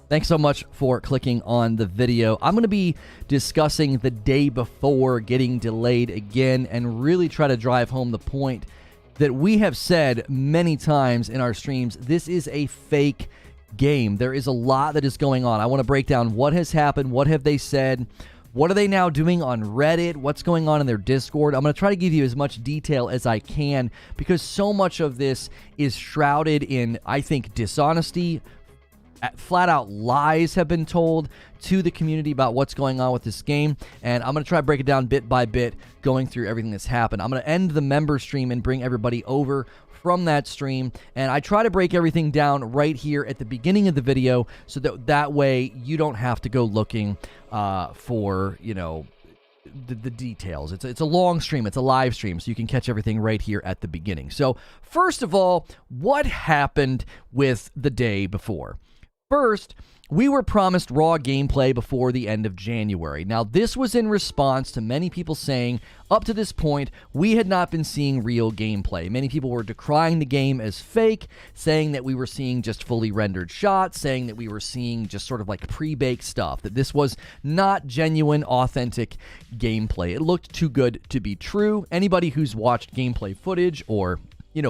Thanks so much for clicking on the video. I'm going to be discussing the day before getting delayed again and really try to drive home the point that we have said many times in our streams. This is a fake game. There is a lot that is going on. I want to break down what has happened, what have they said, what are they now doing on Reddit, what's going on in their Discord. I'm going to try to give you as much detail as I can because so much of this is shrouded in, I think, dishonesty. Flat out lies have been told to the community about what's going on with this game, and I'm going to try to break it down bit by bit, going through everything that's happened. I'm going to end the member stream and bring everybody over from that stream, and I try to break everything down right here at the beginning of the video so that way you don't have to go looking for, you know, the details. It's a long stream. It's a live stream, so you can catch everything right here at the beginning. So first of all, what happened with the day before? First, we were promised raw gameplay before the end of January. Now, this was in response to many people saying, up to this point, we had not been seeing real gameplay. Many people were decrying the game as fake, saying that we were seeing just fully rendered shots, saying that we were seeing just sort of like pre-baked stuff, that this was not genuine, authentic gameplay. It looked too good to be true. Anybody who's watched gameplay footage or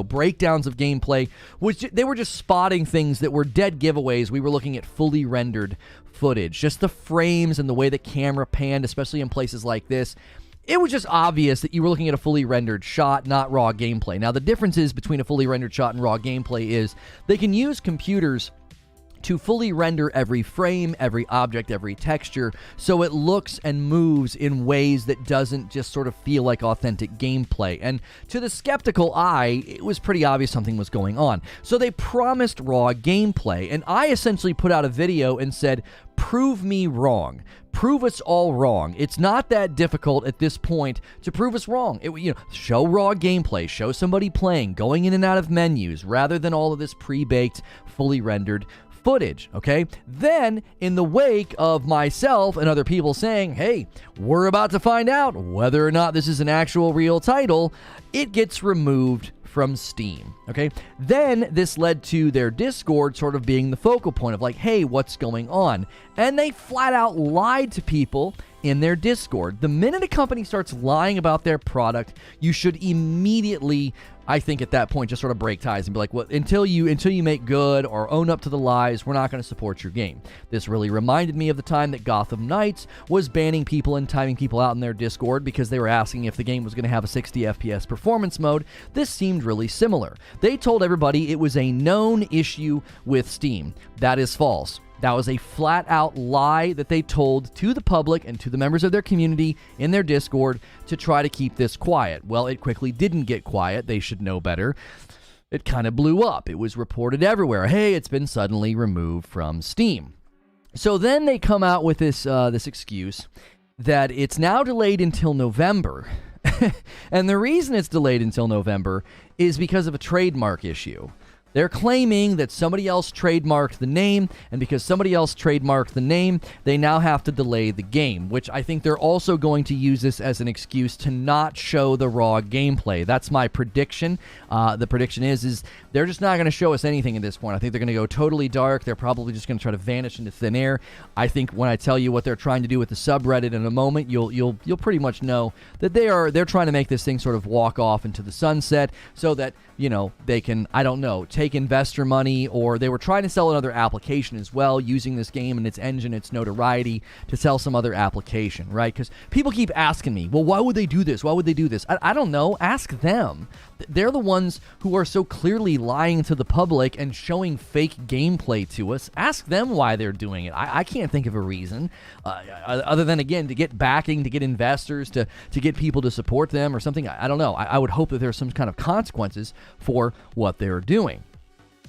breakdowns of gameplay, they were just spotting things that were dead giveaways. We were looking at fully rendered footage, just the frames and the way the camera panned, especially in places like this. It was just obvious that you were looking at a fully rendered shot, not raw gameplay. Now, the differences between a fully rendered shot and raw gameplay is they can use computers to fully render every frame, every object, every texture, so it looks and moves in ways that doesn't just sort of feel like authentic gameplay. And to the skeptical eye, it was pretty obvious something was going on. So they promised raw gameplay, and I essentially put out a video and said, prove me wrong. Prove us all wrong. It's not that difficult at this point to prove us wrong. Show raw gameplay, show somebody playing, going in and out of menus, rather than all of this pre-baked, fully rendered footage, okay? Then, in the wake of myself and other people saying, hey, we're about to find out whether or not this is an actual real title, it gets removed from Steam, okay? Then this led to their Discord sort of being the focal point of like, hey, what's going on? And they flat out lied to people in their Discord. The minute a company starts lying about their product, you should immediately, I think at that point, just sort of break ties and be like, well, until you make good or own up to the lies, we're not going to support your game. This really reminded me of the time that Gotham Knights was banning people and timing people out in their Discord because they were asking if the game was going to have a 60 FPS performance mode. This seemed really similar. They told everybody it was a known issue with Steam. That is false. That was a flat-out lie that they told to the public and to the members of their community in their Discord to try to keep this quiet. Well, it quickly didn't get quiet. They should know better. It kind of blew up. It was reported everywhere. Hey, it's been suddenly removed from Steam. So then they come out with this excuse that it's now delayed until November. And the reason it's delayed until November is because of a trademark issue. They're claiming that somebody else trademarked the name, and because somebody else trademarked the name, they now have to delay the game, which I think they're also going to use this as an excuse to not show the raw gameplay. That's my prediction. The prediction is they're just not going to show us anything at this point. I think they're going to go totally dark. They're probably just going to try to vanish into thin air. I think when I tell you what they're trying to do with the subreddit in a moment, you'll pretty much know that they're trying to make this thing sort of walk off into the sunset so that, they can, I don't know, take investor money, or they were trying to sell another application as well, using this game and its engine, its notoriety, to sell some other application, right? Because people keep asking me, well, why would they do this? Why would they do this? I don't know. Ask them. They're the ones who are so clearly lying to the public and showing fake gameplay to us. Ask them why they're doing it. I can't think of a reason other than, again, to get backing, to get investors, to get people to support them or something. I don't know. I would hope that there's some kind of consequences for what they're doing.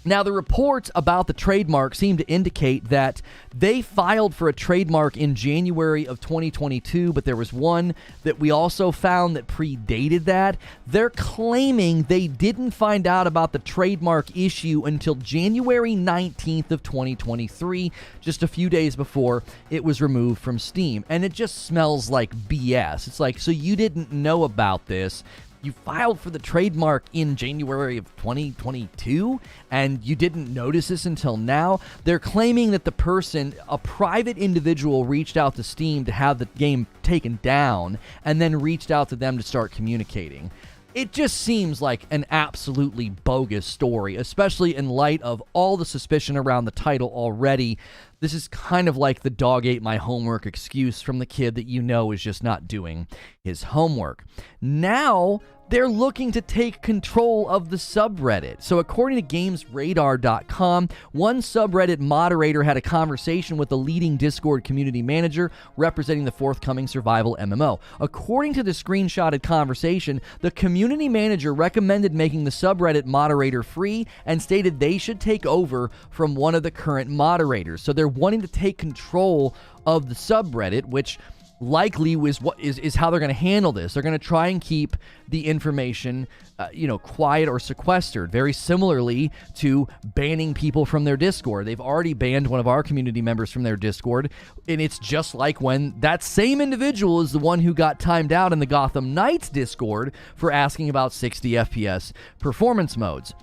Now, the reports about the trademark seem to indicate that they filed for a trademark in January of 2022, but there was one that we also found that predated that. They're claiming they didn't find out about the trademark issue until January 19th of 2023, just a few days before it was removed from Steam. And it just smells like BS. It's like, so you didn't know about this You filed for the trademark in January of 2022, and you didn't notice this until now. They're claiming that the person, a private individual, reached out to Steam to have the game taken down, and then reached out to them to start communicating. It just seems like an absolutely bogus story, especially in light of all the suspicion around the title already. This is kind of like the dog ate my homework excuse from the kid that you know is just not doing his homework. Now, they're looking to take control of the subreddit. So according to GamesRadar.com, one subreddit moderator had a conversation with the leading Discord community manager representing the forthcoming survival MMO. According to the screenshotted conversation, the community manager recommended making the subreddit moderator free and stated they should take over from one of the current moderators. So they're wanting to take control of the subreddit, which likely is how they're going to handle this. They're going to try and keep the information, quiet or sequestered, very similarly to banning people from their Discord. They've already banned one of our community members from their Discord, and it's just like when that same individual is the one who got timed out in the Gotham Knights Discord for asking about 60 FPS performance modes.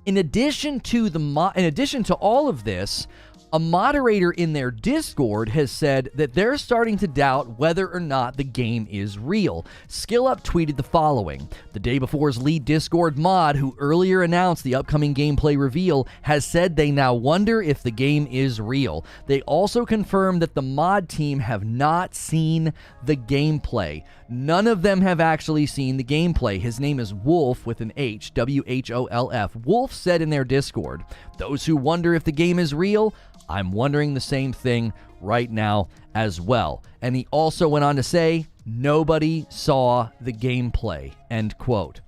In addition to all of this, a moderator in their Discord has said that they're starting to doubt whether or not the game is real. SkillUp tweeted the following: "The Day Before's lead Discord mod, who earlier announced the upcoming gameplay reveal, has said they now wonder if the game is real. They also confirmed that the mod team have not seen the gameplay. None of them have actually seen the gameplay." His name is Wolf with an H, WHOLF. Wolf said in their Discord, "Those who wonder if the game is real, I'm wondering the same thing right now as well." And he also went on to say, "Nobody saw the gameplay," end quote.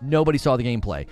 Nobody saw the gameplay.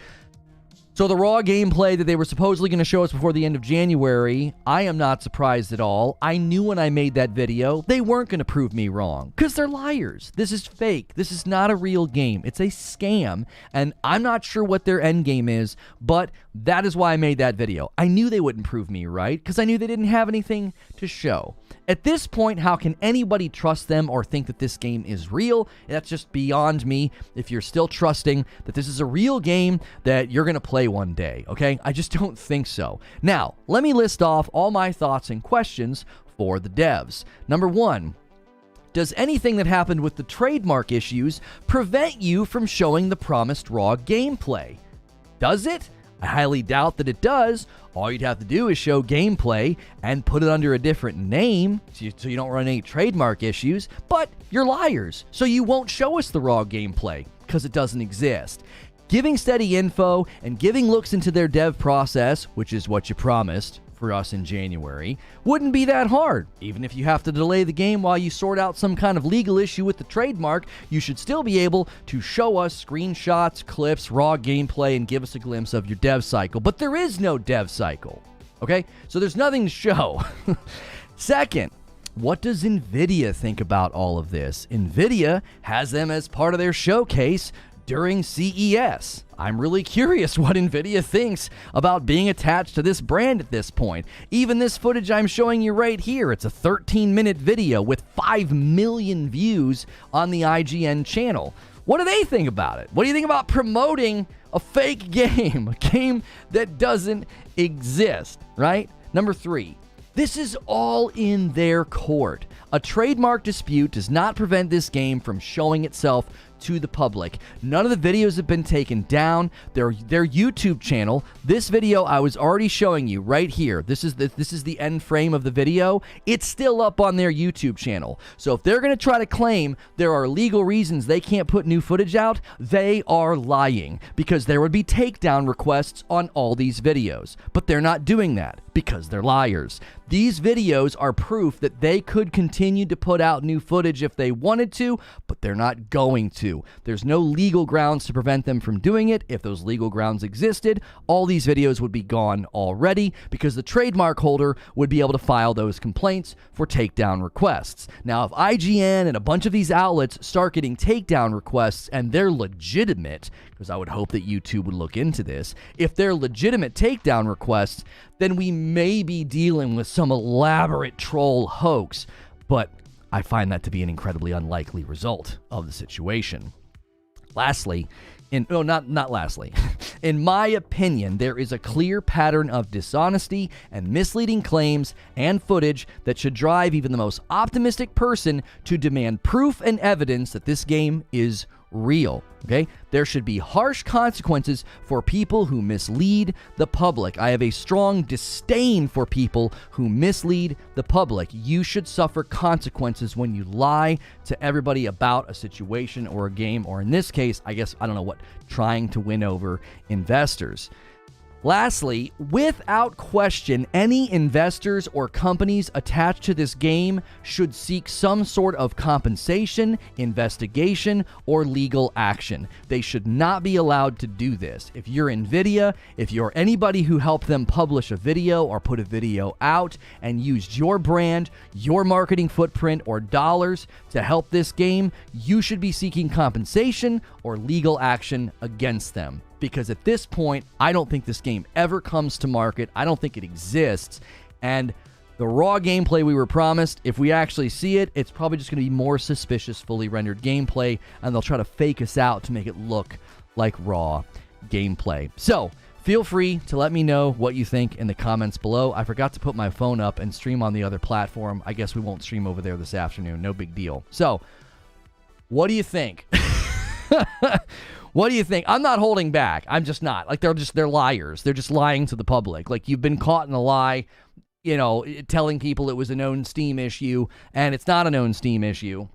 So the raw gameplay that they were supposedly going to show us before the end of January, I am not surprised at all. I knew when I made that video, they weren't going to prove me wrong, because they're liars. This is fake. This is not a real game. It's a scam, and I'm not sure what their end game is, but that is why I made that video. I knew they wouldn't prove me right, because I knew they didn't have anything to show. At this point, how can anybody trust them or think that this game is real? That's just beyond me. If you're still trusting that this is a real game that you're going to play one day, okay? I just don't think so. Now, let me list off all my thoughts and questions for the devs. Number one, does anything that happened with the trademark issues prevent you from showing the promised raw gameplay? Does it? I highly doubt that it does. All you'd have to do is show gameplay and put it under a different name so you don't run any trademark issues, but you're liars, so you won't show us the raw gameplay because it doesn't exist. Giving steady info and giving looks into their dev process, which is what you promised for us in January, wouldn't be that hard. Even if you have to delay the game while you sort out some kind of legal issue with the trademark, you should still be able to show us screenshots, clips, raw gameplay, and give us a glimpse of your dev cycle. But there is no dev cycle, okay? So there's nothing to show. Second, what does NVIDIA think about all of this? NVIDIA has them as part of their showcase during CES. I'm really curious what NVIDIA thinks about being attached to this brand at this point. Even this footage I'm showing you right here, it's a 13-minute video with 5 million views on the IGN channel. What do they think about it? What do you think about promoting a fake game, a game that doesn't exist, right? Number 3, this is all in their court. A trademark dispute does not prevent this game from showing itself to the public. None of the videos have been taken down. Their YouTube channel, this video I was already showing you right here. This is the end frame of the video. It's still up on their YouTube channel. So if they're going to try to claim there are legal reasons they can't put new footage out, they are lying, because there would be takedown requests on all these videos. But they're not doing that because they're liars. These videos are proof that they could continue to put out new footage if they wanted to, but they're not going to. There's no legal grounds to prevent them from doing it. If those legal grounds existed, all these videos would be gone already, because the trademark holder would be able to file those complaints for takedown requests. Now, if IGN and a bunch of these outlets start getting takedown requests and they're legitimate, because I would hope that YouTube would look into this, if they're legitimate takedown requests, then we may be dealing with some elaborate troll hoax, but I find that to be an incredibly unlikely result of the situation. Lastly, not lastly. In my opinion, there is a clear pattern of dishonesty and misleading claims and footage that should drive even the most optimistic person to demand proof and evidence that this game is real. Okay? There should be harsh consequences for people who mislead the public. I have a strong disdain for people who mislead the public. You should suffer consequences when you lie to everybody about a situation or a game, or in this case, I guess, I don't know what, trying to win over investors. Lastly, without question, any investors or companies attached to this game should seek some sort of compensation, investigation, or legal action. They should not be allowed to do this. If you're NVIDIA, if you're anybody who helped them publish a video or put a video out and used your brand, your marketing footprint, or dollars to help this game, you should be seeking compensation or legal action against them. Because at this point, I don't think this game ever comes to market. I don't think it exists. And the raw gameplay we were promised, if we actually see it, it's probably just going to be more suspicious, fully rendered gameplay, and they'll try to fake us out to make it look like raw gameplay. So, feel free to let me know what you think in the comments below. I forgot to put my phone up and stream on the other platform. I guess we won't stream over there this afternoon. No big deal. So, what do you think? What do you think? I'm not holding back. I'm just not. Like, they're liars. They're just lying to the public. Like, you've been caught in a lie, you know, telling people it was a known Steam issue, and it's not a known Steam issue.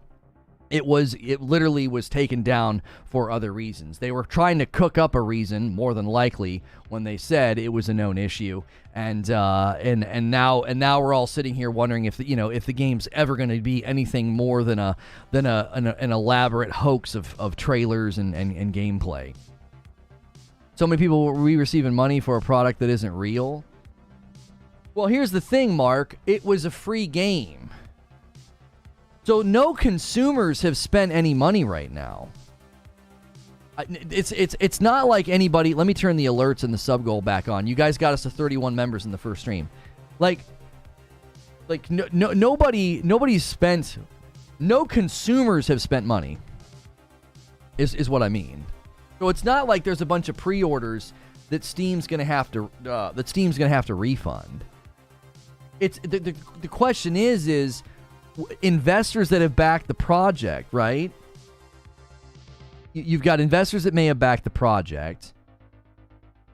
It literally was taken down for other reasons. They were trying to cook up a reason, more than likely, when they said it was a known issue. And now we're all sitting here wondering if the game's ever going to be anything more than an elaborate hoax of trailers and gameplay. So many people were receiving money for a product that isn't real. Well, here's the thing, Mark. It was a free game. So no consumers have spent any money right now. It's not like anybody. Let me turn the alerts and the sub goal back on. You guys got us to 31 members in the first stream. Nobody's spent. No consumers have spent money. Is what I mean. So it's not like there's a bunch of pre-orders that Steam's gonna have to refund. It's the question is investors that have backed the project, right? You've got investors that may have backed the project.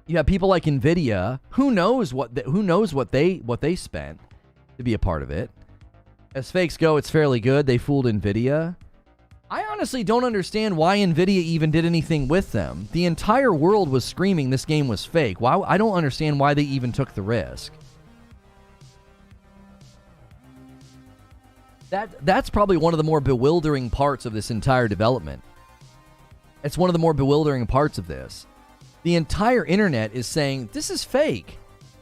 You have people like NVIDIA. Who knows what they spent to be a part of it? As fakes go, it's fairly good. They fooled NVIDIA. I honestly don't understand why NVIDIA even did anything with them. The entire world was screaming this game was fake. I don't understand why they even took the risk. That's probably one of the more bewildering parts of this entire development. It's one of the more bewildering parts of this. The entire internet is saying, this is fake.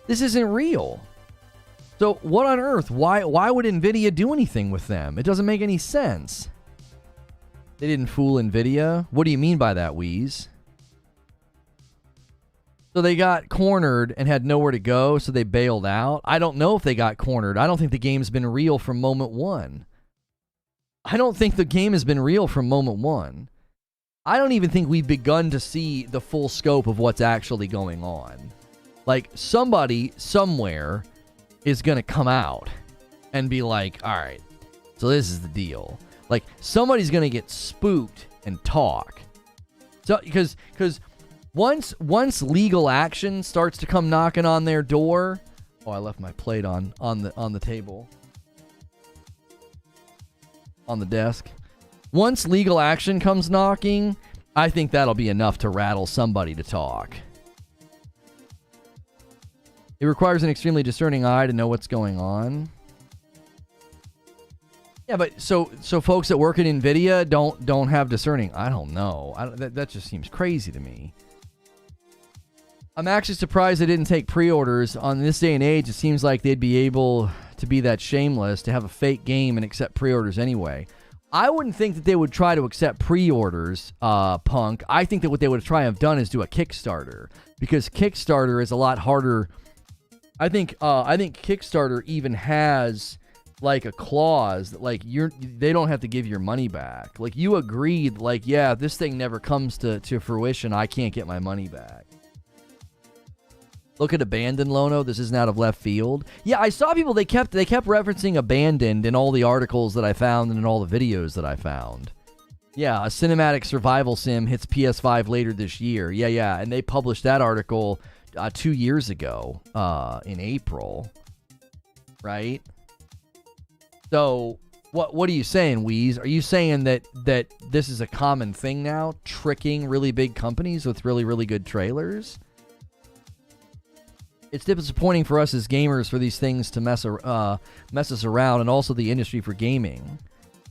This isn't real. So what on earth? Why would NVIDIA do anything with them? It doesn't make any sense. They didn't fool NVIDIA? What do you mean by that, Wheeze? So they got cornered and had nowhere to go, so they bailed out? I don't know if they got cornered. I don't think the game's been real from moment one. I don't think the game has been real from moment one. I don't even think we've begun to see the full scope of what's actually going on. Like, somebody, somewhere, is going to come out and be like, all right, so this is the deal. Like, somebody's going to get spooked and talk. So, because once legal action starts to come knocking on their door... Oh, I left my plate on the table. On the desk. Once legal action comes knocking, I think that'll be enough to rattle somebody to talk. It requires an extremely discerning eye to know what's going on. Yeah, but so folks that work at NVIDIA don't have discerning. I don't know. That just seems crazy to me. I'm actually surprised they didn't take pre-orders. On this day and age, it seems like they'd be able to be that shameless to have a fake game and accept pre-orders anyway. I wouldn't think that they would try to accept pre-orders, Punk. I think that what they would try and have done is do a Kickstarter, because Kickstarter is a lot harder. I think Kickstarter even has like a clause that like they don't have to give your money back. Like you agreed, like, yeah, if this thing never comes to fruition, I can't get my money back. Look at Abandoned, Lono. This isn't out of left field. Yeah, I saw people, they kept referencing Abandoned in all the articles that I found and in all the videos that I found. Yeah, a cinematic survival sim hits PS5 later this year. Yeah, and they published that article 2 years ago in April, right? So, what are you saying, Wheeze? Are you saying that this is a common thing now, tricking really big companies with really, really good trailers? It's disappointing for us as gamers for these things to mess us around, and also the industry for gaming.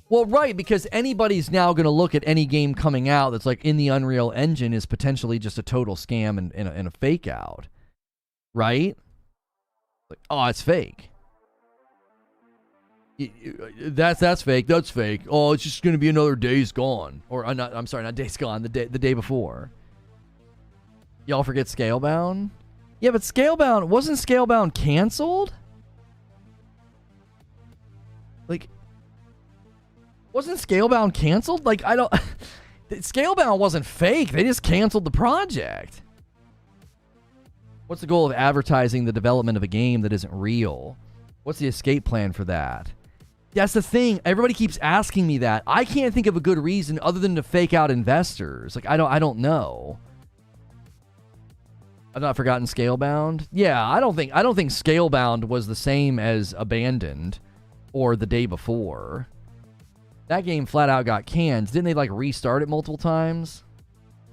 Well, right, because anybody's now going to look at any game coming out that's like in the Unreal Engine is potentially just a total scam and a fake out, right? Like, oh, it's fake. That's fake. That's fake. Oh, it's just going to be another Days Gone, or I'm sorry, not Days Gone. The day before. Y'all forget Scalebound? Yeah, but wasn't Scalebound canceled? Like, wasn't Scalebound canceled? Like, I don't... Scalebound wasn't fake. They just canceled the project. What's the goal of advertising the development of a game that isn't real? What's the escape plan for that? That's the thing. Everybody keeps asking me that. I can't think of a good reason other than to fake out investors. Like, I don't know. I've not forgotten Scalebound. Yeah, I don't think Scalebound was the same as Abandoned or The Day Before. That game flat out got canned. Didn't they like restart it multiple times?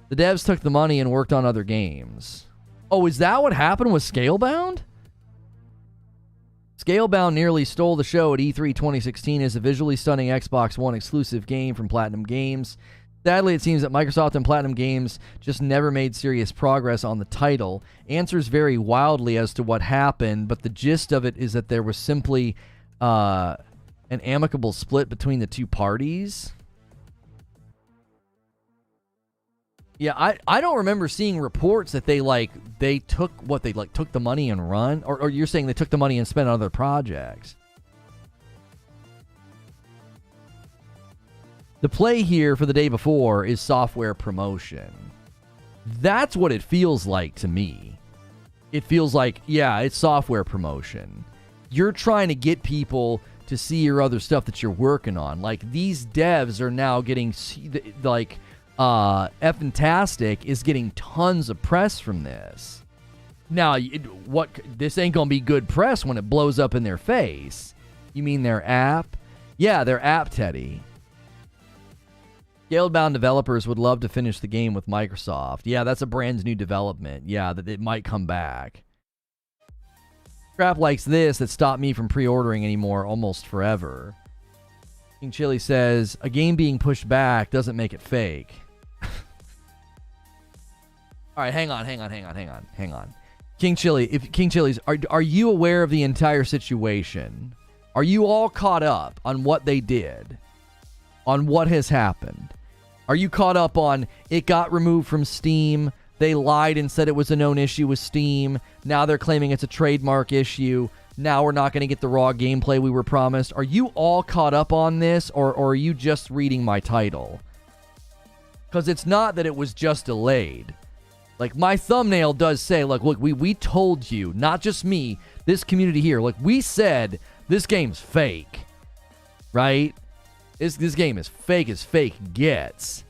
The devs took the money and worked on other games. Oh, is that what happened with Scalebound? Scalebound nearly stole the show at E3 2016 as a visually stunning Xbox One exclusive game from Platinum Games. Sadly, it seems that Microsoft and Platinum Games just never made serious progress on the title. Answers vary wildly as to what happened, but the gist of it is that there was simply an amicable split between the two parties. Yeah, I don't remember seeing reports that they took the money and run, or you're saying they took the money and spent on other projects. The play here for The Day Before is software promotion. That's what it feels like to me. It feels like, yeah, it's software promotion. You're trying to get people to see your other stuff that you're working on. Like, these devs are now getting, like, F-Fantastic is getting tons of press from this. Now, this ain't gonna be good press when it blows up in their face. You mean their app? Yeah, their app, Teddy. Scalebound developers would love to finish the game with Microsoft. Yeah, that's a brand new development. Yeah, that it might come back. Crap like this that stopped me from pre-ordering anymore almost forever. King Chili says, a game being pushed back doesn't make it fake. All right, hang on. King Chili's, are you aware of the entire situation? Are you all caught up on what they did? On what has happened? Are you caught up on it got removed from Steam? They lied and said it was a known issue with Steam. Now they're claiming it's a trademark issue. Now we're not going to get the raw gameplay we were promised. Are you all caught up on this, or are you just reading my title? Because it's not that it was just delayed. Like, my thumbnail does say, look, we told you, not just me, this community here. Like, we said this game's fake, right? This game is fake as fake gets.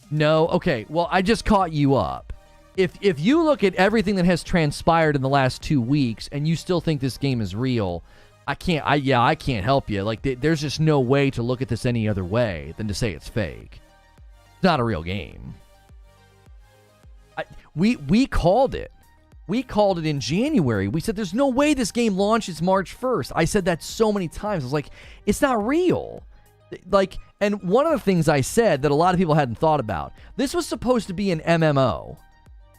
No? Okay, well, I just caught you up. If you look at everything that has transpired in the last 2 weeks and you still think this game is real, I can't help you. Like, there's just no way to look at this any other way than to say it's fake. It's not a real game. We called it. We called it in January. We said there's no way this game launches March 1st. I said that so many times. I was like, it's not real. Like, and one of the things I said that a lot of people hadn't thought about, this was supposed to be an MMO.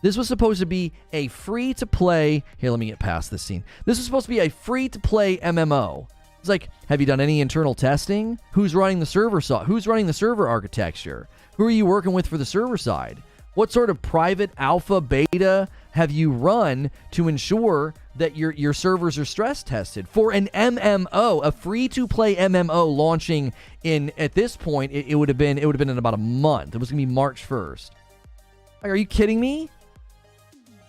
This was supposed to be a free-to-play... Here, let me get past this scene. This was supposed to be a free-to-play MMO. It's like, have you done any internal testing? Who's running the server? Who's running the server architecture? Who are you working with for the server side? What sort of private alpha beta have you run to ensure that your servers are stress tested? For an MMO, a free-to-play MMO launching in, at this point, it would have been in about a month. It was going to be March 1st. Like, are you kidding me?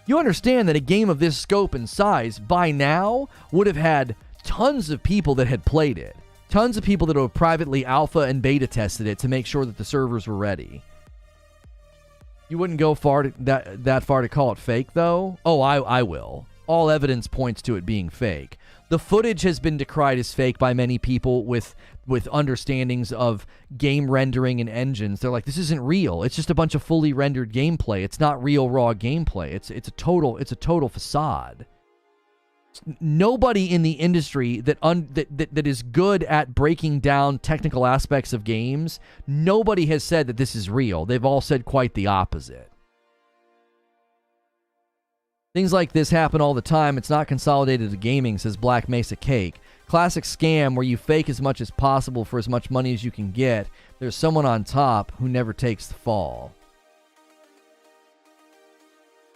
You understand that a game of this scope and size by now would have had tons of people that had played it. Tons of people that have privately alpha and beta tested it to make sure that the servers were ready. You wouldn't go that far to call it fake, though? Oh, I will. All evidence points to it being fake. The footage has been decried as fake by many people with understandings of game rendering and engines. They're like, this isn't real. It's just a bunch of fully rendered gameplay. It's not real raw gameplay. It's a total facade. Nobody in the industry that is good at breaking down technical aspects of games, nobody has said that this is real. They've all said quite the opposite. Things like this happen all the time. It's not consolidated to gaming, says Black Mesa Cake. Classic scam where you fake as much as possible for as much money as you can get. There's someone on top who never takes the fall.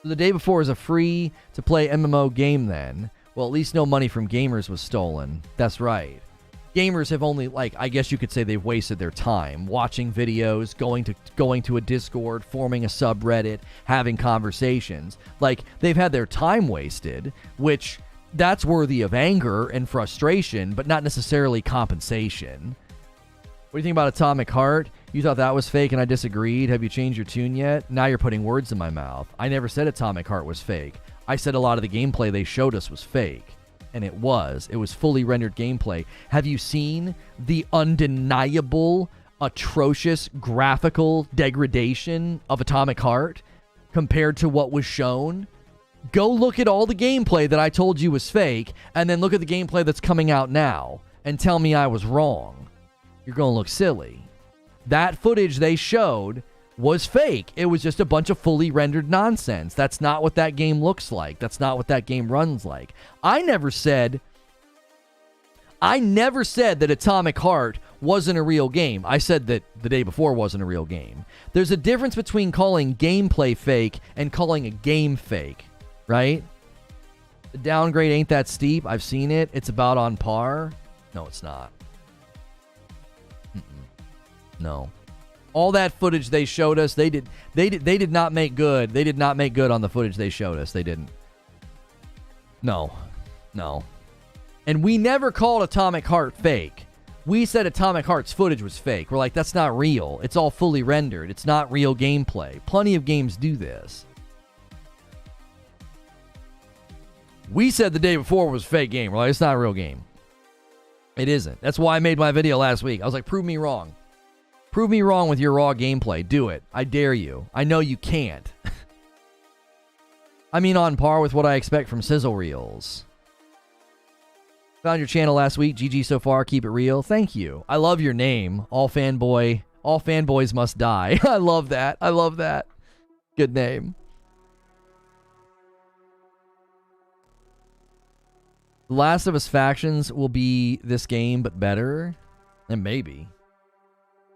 So the Day Before is a free-to-play MMO game then. Well, at least no money from gamers was stolen. That's right. Gamers have only, I guess you could say they've wasted their time watching videos, going to a Discord, forming a subreddit, having conversations. They've had their time wasted, which that's worthy of anger and frustration, but not necessarily compensation. What do you think about Atomic Heart? You thought that was fake and I disagreed. Have you changed your tune yet? Now you're putting words in my mouth. I never said Atomic Heart was fake. I said a lot of the gameplay they showed us was fake. And it was. It was fully rendered gameplay. Have you seen the undeniable, atrocious graphical degradation of Atomic Heart compared to what was shown? Go look at all the gameplay that I told you was fake, and then look at the gameplay that's coming out now, and tell me I was wrong. You're going to look silly. That footage they showed was fake. It was just a bunch of fully rendered nonsense. That's not what that game looks like. That's not what that game runs like. I never said that Atomic Heart wasn't a real game. I said that The Day Before wasn't a real game. There's a difference between calling gameplay fake and calling a game fake, right? The downgrade ain't that steep. I've seen it. It's about on par. No, it's not. No. All that footage they showed us, they did not make good. They did not make good on the footage they showed us. They didn't. No. And we never called Atomic Heart fake. We said Atomic Heart's footage was fake. We're like, that's not real. It's all fully rendered. It's not real gameplay. Plenty of games do this. We said The Day Before was a fake game. We're like, it's not a real game. It isn't. That's why I made my video last week. I was like, prove me wrong. Prove me wrong with your raw gameplay. Do it. I dare you. I know you can't. I mean, on par with what I expect from sizzle reels. Found your channel last week. GG so far. Keep it real. Thank you. I love your name. All fanboys must die. I love that. I love that. Good name. The Last of Us factions will be this game, but better. And maybe.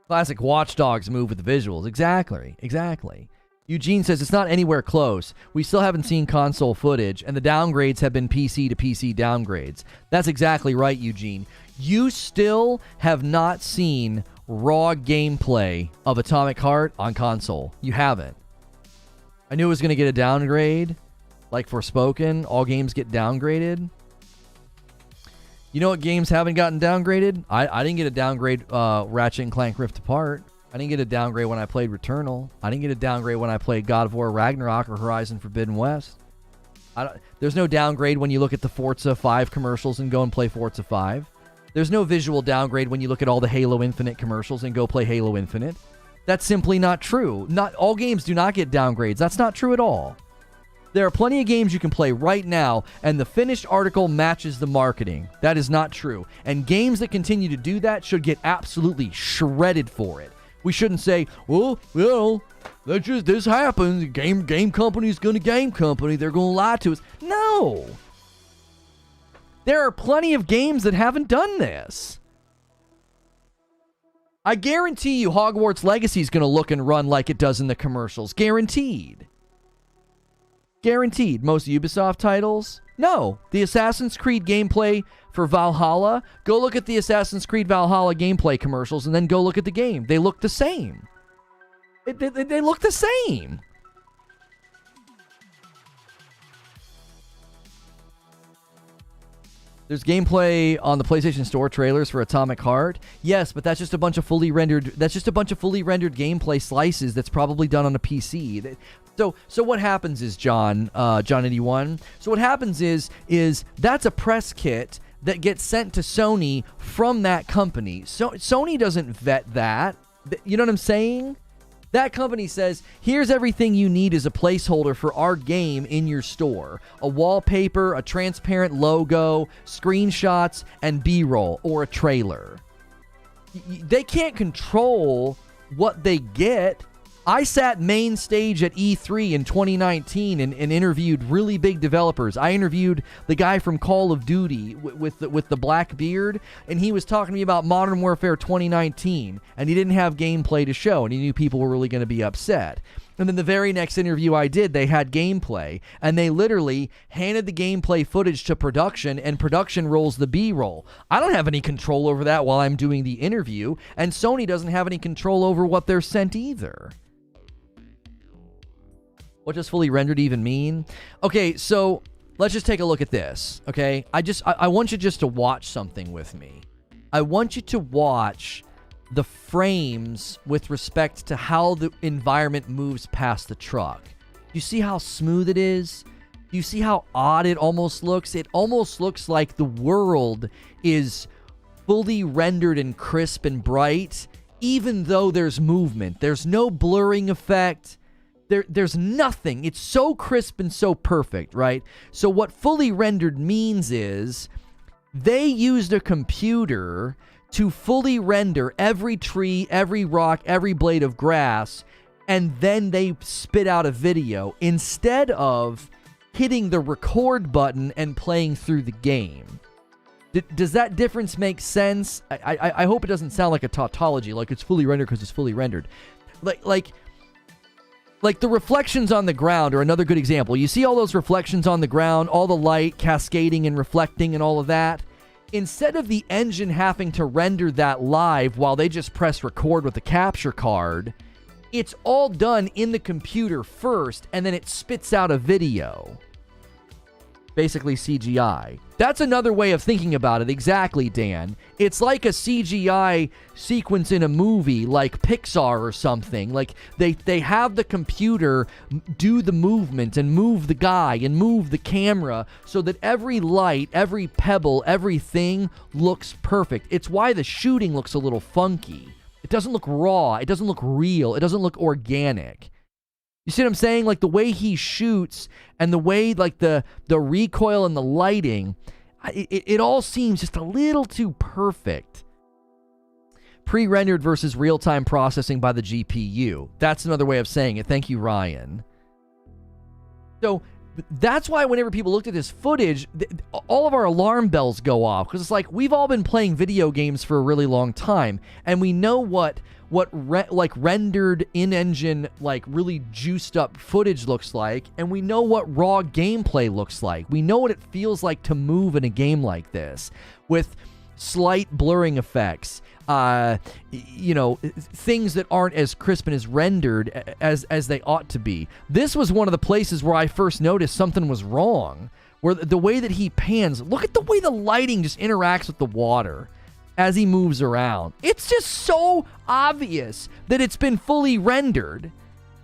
Classic Watch Dogs move with the visuals. Exactly. Eugene says it's not anywhere close. We still haven't seen console footage, and the downgrades have been PC to PC downgrades. That's exactly right, Eugene. You still have not seen raw gameplay of Atomic Heart on console. You haven't. I knew it was going to get a downgrade. Like Forspoken, all games get downgraded. You know what games haven't gotten downgraded? I didn't get a downgrade Ratchet & Clank Rift Apart. I didn't get a downgrade when I played Returnal. I didn't get a downgrade when I played God of War Ragnarok or Horizon Forbidden West. There's no downgrade when you look at the Forza 5 commercials and go and play Forza 5. There's no visual downgrade when you look at all the Halo Infinite commercials and go play Halo Infinite. That's simply not true. Not all games do not get downgrades. That's not true at all. There are plenty of games you can play right now, and the finished article matches the marketing. That is not true. And games that continue to do that should get absolutely shredded for it. We shouldn't say, well, this happens. Game company's going to game company. They're going to lie to us. No. There are plenty of games that haven't done this. I guarantee you Hogwarts Legacy is going to look and run like it does in the commercials. Guaranteed. Guaranteed. Most Ubisoft titles? No. The Assassin's Creed gameplay for Valhalla, go look at the Assassin's Creed Valhalla gameplay commercials and then go look at the game. They look the same. They look the same. There's gameplay on the PlayStation Store trailers for Atomic Heart. Yes, but that's just a bunch of fully rendered. That's just a bunch of fully rendered gameplay slices. That's probably done on a PC. So what happens is John 81. So what happens is that's a press kit that gets sent to Sony from that company. So Sony doesn't vet that. You know what I'm saying? That company says, here's everything you need as a placeholder for our game in your store. A wallpaper, a transparent logo, screenshots, and B-roll, or a trailer. They can't control what they get. I sat main stage at E3 in 2019 and interviewed really big developers. I interviewed the guy from Call of Duty with the black beard, and he was talking to me about Modern Warfare 2019, and he didn't have gameplay to show, and he knew people were really going to be upset. And then the very next interview I did, they had gameplay, and they literally handed the gameplay footage to production, and production rolls the B-roll. I don't have any control over that while I'm doing the interview, and Sony doesn't have any control over what they're sent either. What does fully rendered even mean? Okay, so let's just take a look at this, okay? I want you just to watch something with me. I want you to watch the frames with respect to how the environment moves past the truck. You see how smooth it is? You see how odd it almost looks? It almost looks like the world is fully rendered and crisp and bright, even though there's movement. There's no blurring effect. There's nothing. It's so crisp and so perfect, right? So what fully rendered means is they used a computer to fully render every tree, every rock, every blade of grass, and then they spit out a video instead of hitting the record button and playing through the game. Does that difference make sense? I hope it doesn't sound like a tautology, like it's fully rendered because it's fully rendered. Like the reflections on the ground are another good example. You see all those reflections on the ground, all the light cascading and reflecting and all of that? Instead of the engine having to render that live while they just press record with the capture card, it's all done in the computer first, and then it spits out a video. Basically CGI. That's another way of thinking about it. Exactly, Dan. It's like a CGI sequence in a movie like Pixar or something. Like they have the computer do the movement and move the guy and move the camera so that every light, every pebble, everything looks perfect. It's why the shooting looks a little funky. It doesn't look raw. It doesn't look real. It doesn't look organic. You see what I'm saying? Like the way he shoots and the way like the recoil and the lighting, it all seems just a little too perfect. Pre-rendered versus real-time processing by the GPU. That's another way of saying it. Thank you, Ryan. So that's why whenever people looked at this footage, all of our alarm bells go off. Because it's like, we've all been playing video games for a really long time. And we know what rendered in-engine, like really juiced up footage looks like, and we know what raw gameplay looks like. We know what it feels like to move in a game like this, with slight blurring effects, things that aren't as crisp and as rendered as they ought to be. This was one of the places where I first noticed something was wrong, where the way that he pans, look at the way the lighting just interacts with the water as he moves around. It's just so obvious that it's been fully rendered.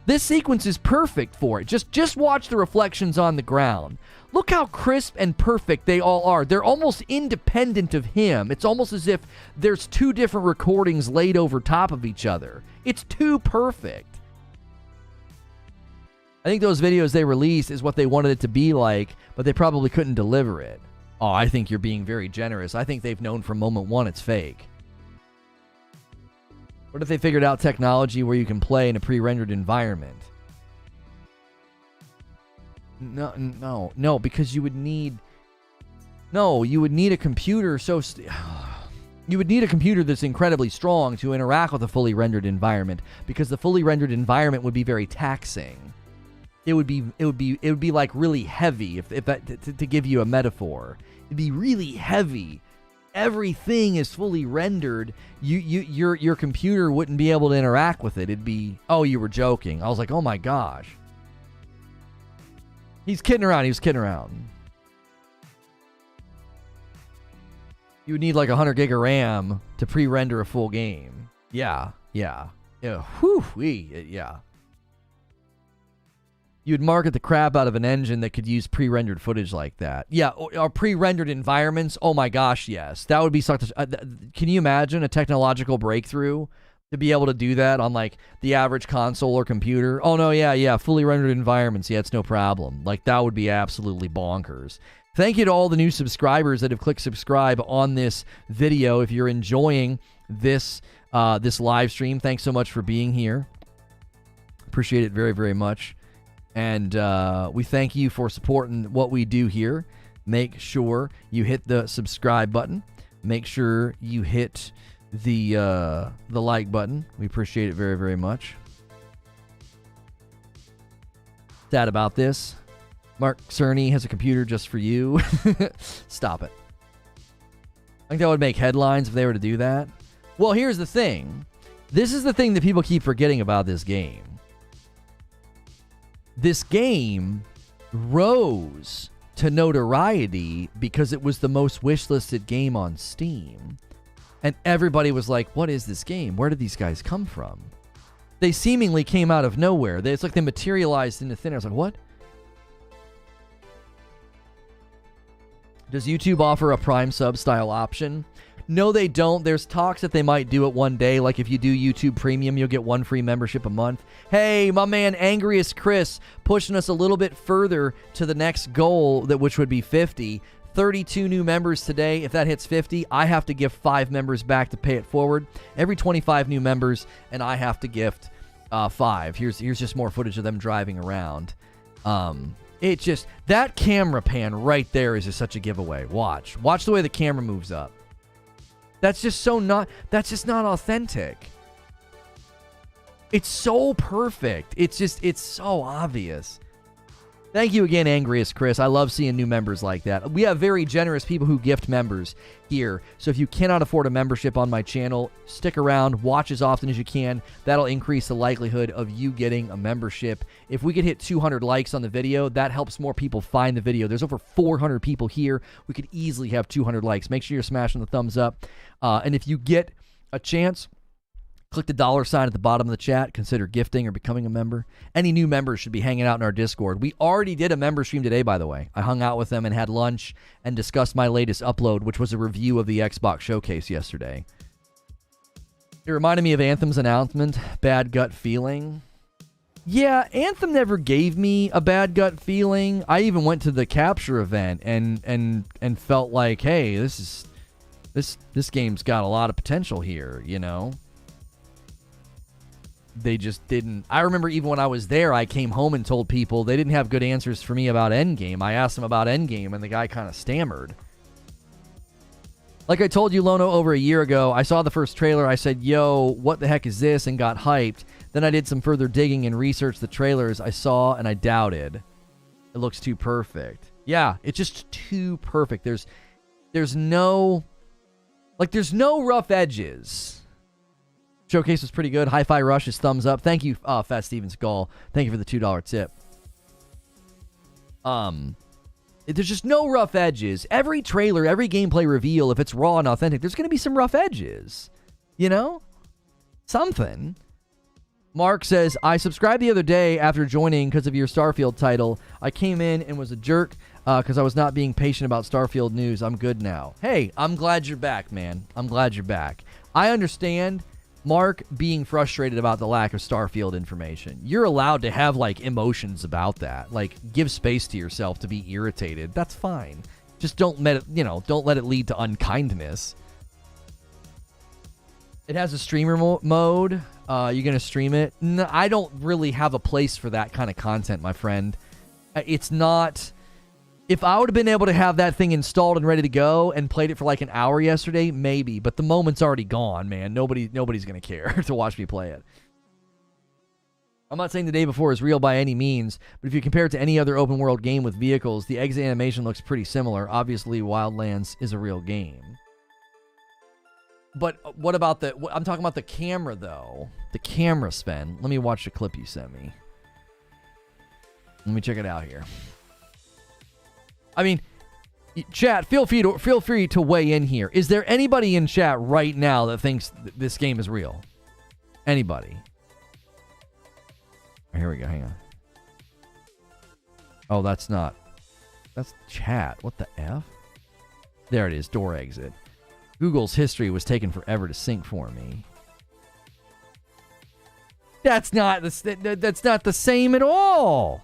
This sequence is perfect for it. Just watch the reflections on the ground. Look how crisp and perfect they all are. They're almost independent of him. It's almost as if there's two different recordings laid over top of each other. It's too perfect. I think those videos they released is what they wanted it to be like, but they probably couldn't deliver it. Oh, I think you're being very generous. I think they've known from moment one it's fake. What if they figured out technology where you can play in a pre-rendered environment? No, because you would need a computer so... You would need a computer that's incredibly strong to interact with a fully rendered environment, because the fully rendered environment would be very taxing. It would be like really heavy, if that, to give you a metaphor. It'd be really heavy. Everything is fully rendered. Your computer wouldn't be able to interact with it. It'd be, oh, you were joking. I was like, oh my gosh. He's kidding around. He was kidding around. You would need like 100 gig of RAM to pre-render a full game. Yeah. Yeah. Whew, yeah. You'd market the crap out of an engine that could use pre-rendered footage like that. Yeah, or pre-rendered environments. Oh my gosh, yes. That would be such a... can you imagine a technological breakthrough to be able to do that on like the average console or computer? Oh no, yeah, fully rendered environments. Yeah, it's no problem. Like that would be absolutely bonkers. Thank you to all the new subscribers that have clicked subscribe on this video. If you're enjoying this this live stream, thanks so much for being here. Appreciate it very, very much. And we thank you for supporting what we do here. Make sure you hit the subscribe button. Make sure you hit the like button. We appreciate it very, very much. Sad about this. Mark Cerny has a computer just for you. Stop it. I think that would make headlines if they were to do that. Well, here's the thing. This is the thing that people keep forgetting about this game. This game rose to notoriety because it was the most wishlisted game on Steam. And everybody was like, what is this game? Where did these guys come from? They seemingly came out of nowhere. It's like they materialized into thin air. I was like, what? Does YouTube offer a Prime sub style option? No, they don't. There's talks that they might do it one day. Like if you do YouTube Premium, you'll get one free membership a month. Hey, my man, Angriest Chris, pushing us a little bit further to the next goal, which would be 50. 32 new members today. If that hits 50, I have to give 5 members back to pay it forward. Every 25 new members, and I have to gift 5. Here's just more footage of them driving around. It just, that camera pan right there is just such a giveaway. Watch the way the camera moves up. That's just not authentic. It's so perfect. It's so obvious. Thank you again, Angriest Chris. I love seeing new members like that. We have very generous people who gift members here. So if you cannot afford a membership on my channel, stick around, watch as often as you can. That'll increase the likelihood of you getting a membership. If we could hit 200 likes on the video, that helps more people find the video. There's over 400 people here. We could easily have 200 likes. Make sure you're smashing the thumbs up. And if you get a chance, click the $ at the bottom of the chat. Consider gifting or becoming a member. Any new members should be hanging out in our Discord. We already did a member stream today, by the way. I hung out with them and had lunch and discussed my latest upload, which was a review of the Xbox Showcase yesterday. It reminded me of Anthem's announcement, bad gut feeling. Yeah, Anthem never gave me a bad gut feeling. I even went to the capture event and felt like, hey, this game's got a lot of potential here, you know? They just didn't. I remember even when I was there, I came home and told people they didn't have good answers for me about Endgame. I asked them about Endgame, and the guy kind of stammered. Like I told you, Lono, over a year ago, I saw the first trailer. I said, yo, what the heck is this? And got hyped. Then I did some further digging and researched the trailers I saw, and I doubted. It looks too perfect. Yeah, it's just too perfect. There's no rough edges. Showcase was pretty good. Hi-Fi Rush is thumbs up. Thank you, Fat Steven Skull. Thank you for the $2 tip. There's just no rough edges. Every trailer, every gameplay reveal, if it's raw and authentic, there's going to be some rough edges. You know? Something. Mark says, I subscribed the other day after joining because of your Starfield title. I came in and was a jerk because I was not being patient about Starfield news. I'm good now. Hey, I'm glad you're back, man. I'm glad you're back. I understand Mark being frustrated about the lack of Starfield information. You're allowed to have, like, emotions about that. Like, give space to yourself to be irritated. That's fine. Just don't let it lead to unkindness. It has a streamer mode. You gonna stream it? No, I don't really have a place for that kind of content, my friend. It's not If I would have been able to have that thing installed and ready to go and played it for like an hour yesterday, maybe. But the moment's already gone, man. Nobody's going to care to watch me play it. I'm not saying The Day Before is real by any means, but if you compare it to any other open world game with vehicles, the exit animation looks pretty similar. Obviously, Wildlands is a real game. But what about I'm talking about the camera, though. The camera, Sven. Let me watch the clip you sent me. Let me check it out here. I mean, chat, feel free to weigh in here. Is there anybody in chat right now that thinks this game is real? Anybody? Here we go. Hang on. Oh, that's chat. What the F? There it is. Door exit. Google's history was taking forever to sync for me. That's not the same at all.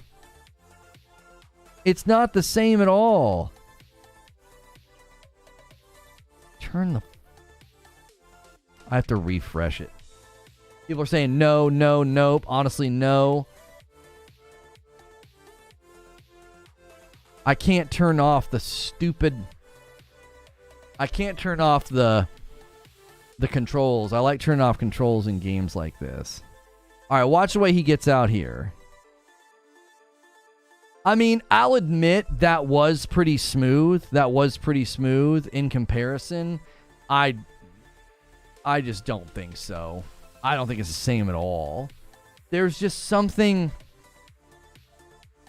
It's not the same at all. I have to refresh it. People are saying no, no, nope. Honestly, no. I can't turn off the stupid... I can't turn off the controls. I like turning off controls in games like this. All right, watch the way he gets out here. I mean, I'll admit that was pretty smooth. That was pretty smooth in comparison. I just don't think so. I don't think it's the same at all. There's just something...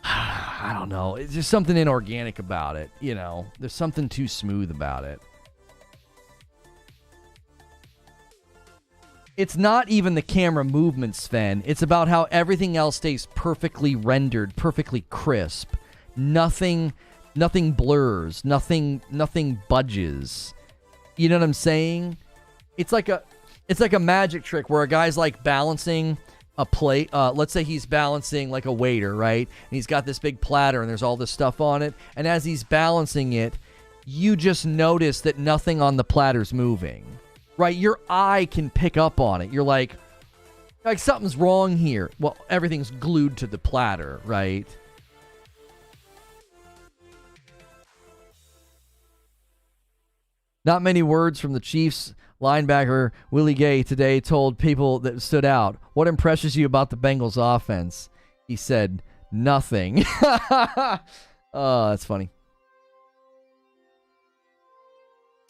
I don't know. It's just something inorganic about it, you know. There's something too smooth about it. It's not even the camera movement, Sven. It's about how everything else stays perfectly rendered, perfectly crisp. Nothing blurs. Nothing budges. You know what I'm saying? It's like a magic trick where a guy's like balancing a plate. Let's say he's balancing like a waiter, right? And he's got this big platter and there's all this stuff on it. And as he's balancing it, you just notice that nothing on the platter's moving. Right? Your eye can pick up on it. You're like something's wrong here. Well, everything's glued to the platter, right? Not many words from the Chiefs linebacker Willie Gay today told people that stood out. What impresses you about the Bengals offense? He said, nothing. Oh, that's funny.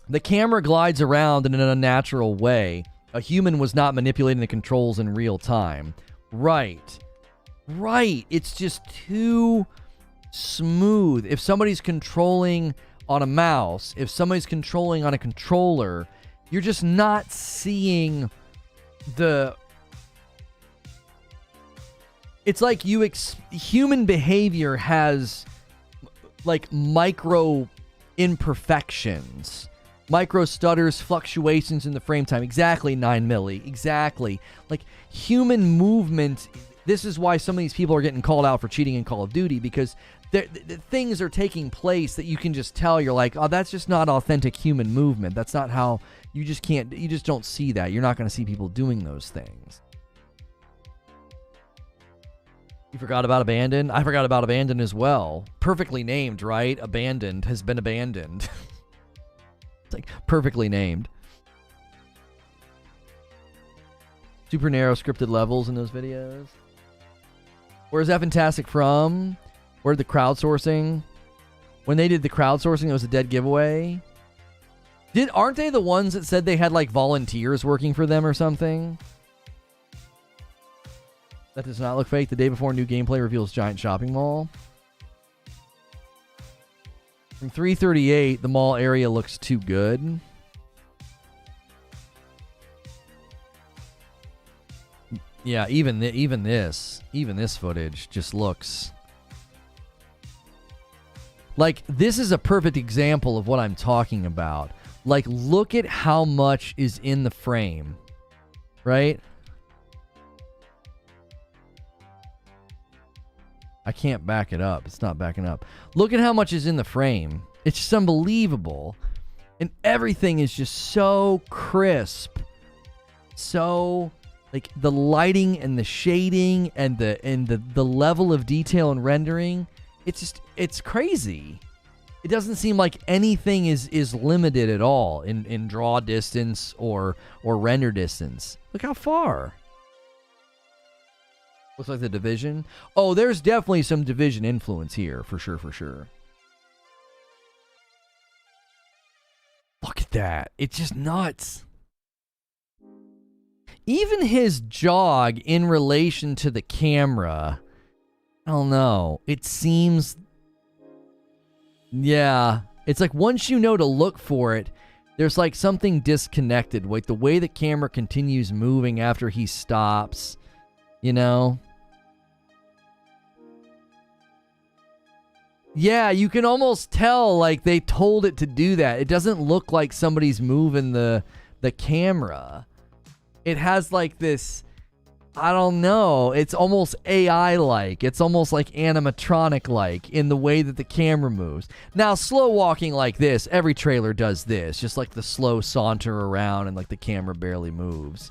The camera glides around in an unnatural way. A human was not manipulating the controls in real time. Right. It's just too smooth. If somebody's controlling on a mouse, if somebody's controlling on a controller, you're just not seeing the... It's like human behavior has like micro imperfections. Micro stutters, fluctuations in the frame time. Exactly, 9 milli. Exactly. Like, human movement, this is why some of these people are getting called out for cheating in Call of Duty, because things are taking place that you can just tell. You're like, oh, that's just not authentic human movement. That's not how, you just don't see that. You're not going to see people doing those things. You forgot about Abandoned? I forgot about Abandoned as well. Perfectly named, right? Abandoned has been abandoned. Like perfectly named. Super narrow scripted levels in those videos. Where's that fantastic from? Where the crowdsourcing? When they did the crowdsourcing, it was a dead giveaway. Aren't they the ones that said they had like volunteers working for them or something? That does not look fake. The day before new gameplay reveals giant shopping mall. From 338, the mall area looks too good. Yeah, even this footage just looks like this is a perfect example of what I'm talking about. Like, look at how much is in the frame, right? I can't back it up. It's not backing up. Look at how much is in the frame. It's just unbelievable. And everything is just so crisp. So, like, the lighting and the shading and the level of detail and rendering, it's crazy. It doesn't seem like anything is limited at all in draw distance or render distance. Look how far. Looks like the Division. Oh, there's definitely some Division influence here, for sure, for sure. Look at that. It's just nuts. Even his jog in relation to the camera, I don't know. It seems... Yeah. It's like once you know to look for it, there's like something disconnected. Like the way the camera continues moving after he stops, you know? Yeah, you can almost tell like they told it to do that. It doesn't look like somebody's moving the camera. It has like this, I don't know, it's almost AI-like. It's almost like animatronic-like in the way that the camera moves. Now, slow walking like this, every trailer does this. Just like the slow saunter around and like the camera barely moves.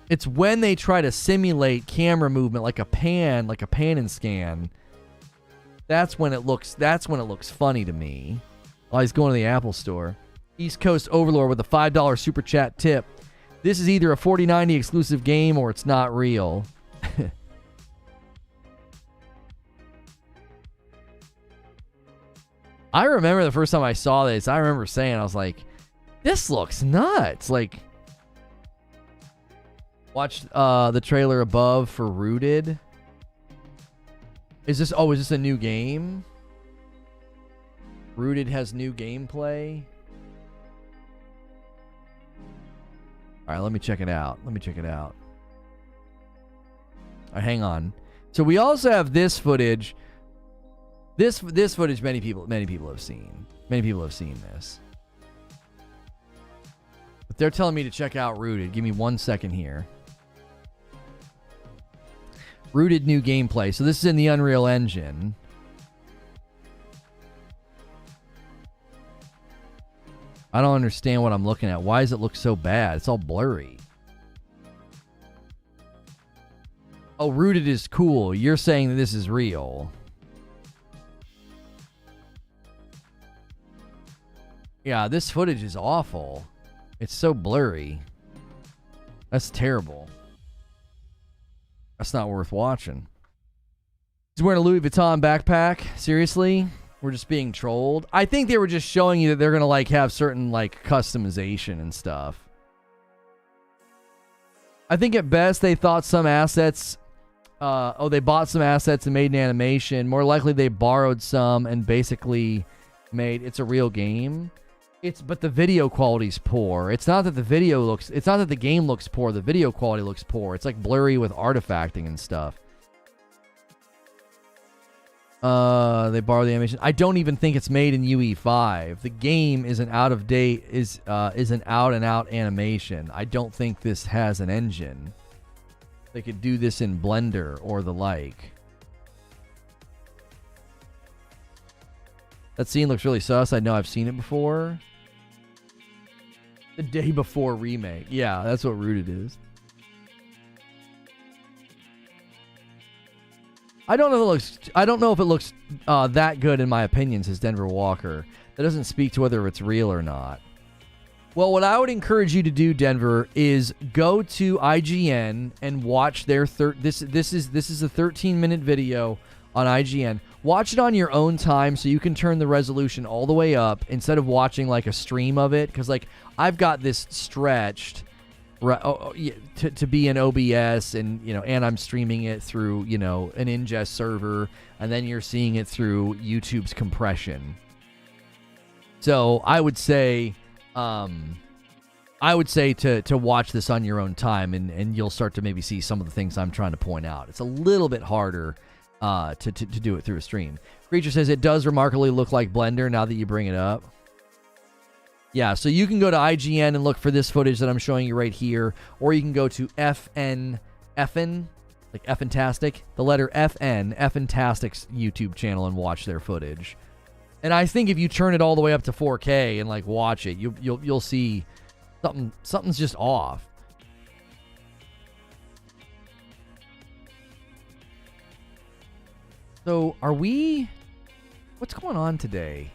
It's when they try to simulate camera movement like a pan and scan. That's when it looks funny to me. Oh, he's going to the Apple Store. East Coast Overlord with a $5 super chat tip. This is either a 4090 exclusive game or it's not real. I remember the first time I saw this, I remember saying, I was like, this looks nuts. Like, watch the trailer above for Rooted. Is this a new game? Rooted has new gameplay. All right, let me check it out. All right, hang on. So we also have this footage. This footage many people have seen. Many people have seen this. But they're telling me to check out Rooted. Give me 1 second here. Rooted new gameplay. So this is in the Unreal Engine. I don't understand what I'm looking at. Why does it look so bad? It's all blurry. Oh, Rooted is cool. You're saying that this is real. Yeah, this footage is awful. It's so blurry. That's terrible. That's not worth watching. He's wearing a Louis Vuitton backpack. Seriously? We're just being trolled. I think they were just showing you that they're going to like have certain like customization and stuff. I think at best they thought some assets... they bought some assets and made an animation. More likely they borrowed some and basically made... It's a real game. But the video quality's poor. It's not that the game looks poor. The video quality looks poor. It's like blurry with artifacting and stuff. They borrow the animation. I don't even think it's made in UE5. The game is an out and out animation. I don't think this has an engine. They could do this in Blender or the like. That scene looks really sus. I know I've seen it before. The Day Before remake. Yeah, that's what Rooted is. I don't know if it looks that good in my opinion, says Denver Walker. That doesn't speak to whether it's real or not. Well, what I would encourage you to do, Denver, is go to IGN and watch their this is a 13-minute video on IGN. Watch it on your own time so you can turn the resolution all the way up instead of watching like a stream of it, because like I've got this stretched to be in OBS, and and I'm streaming it through an ingest server, and then you're seeing it through YouTube's compression. So I would say to watch this on your own time, and you'll start to maybe see some of the things I'm trying to point out. It's a little bit harder to do it through a stream. Creature says it does remarkably look like Blender now that you bring it up. Yeah, so you can go to IGN and look for this footage that I'm showing you right here, or you can go to FN, like Fntastic, the letter FN, Fntastic's YouTube channel, and watch their footage. And I think if you turn it all the way up to 4K and like watch it, you'll see something's just off. So are we What's going on today?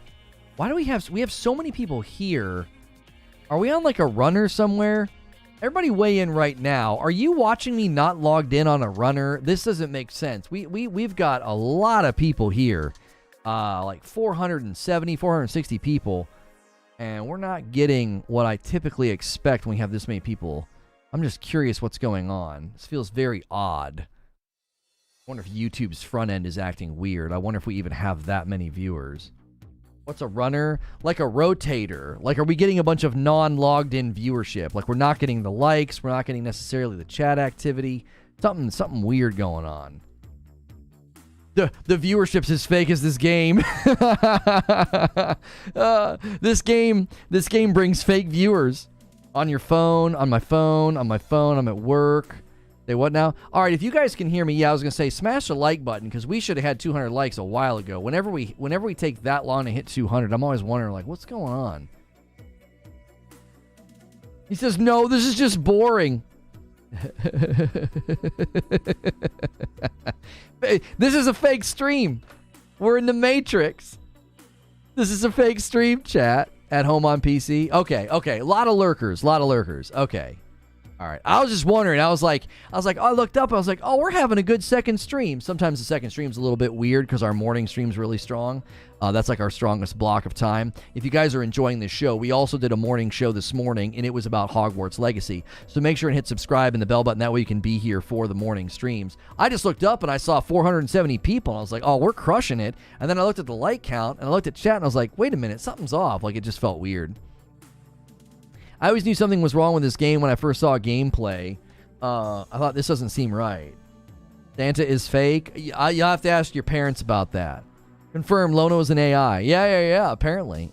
Why do we have so many people here? Are we on like a runner somewhere? Everybody weigh in right now. Are you watching me not logged in on a runner? This doesn't make sense. We've got a lot of people here. Like 470, 460 people. And we're not getting what I typically expect when we have this many people. I'm just curious what's going on. This feels very odd. I wonder if YouTube's front end is acting weird. I wonder if we even have that many viewers. What's a runner? Like a rotator. Like, are we getting a bunch of non-logged in viewership? Like, we're not getting the likes. We're not getting necessarily the chat activity. Something weird going on. The viewership's as fake as this game. This game brings fake viewers. On your phone, on my phone, I'm at work. Say what now? All right, if you guys can hear me, yeah, I was going to say smash the like button because we should have had 200 likes a while ago. Whenever we take that long to hit 200, I'm always wondering, like, what's going on? He says, no, this is just boring. This is a fake stream. We're in the Matrix. This is a fake stream, chat. At home on PC. Okay. A lot of lurkers. Okay. All right. I was just wondering. I was like, I looked up. I was like, oh, we're having a good second stream. Sometimes the second stream's a little bit weird because our morning stream's really strong. That's like our strongest block of time. If you guys are enjoying this show, we also did a morning show this morning, and it was about Hogwarts Legacy. So make sure and hit subscribe and the bell button. That way you can be here for the morning streams. I just looked up and I saw 470 people, and I was like, oh, we're crushing it. And then I looked at the like count, and I looked at chat, and I was like, wait a minute, something's off. Like, it just felt weird. I always knew something was wrong with this game when I first saw gameplay. I thought, this doesn't seem right. Santa is fake? You'll have to ask your parents about that. Confirm Lono is an AI. Yeah. Apparently.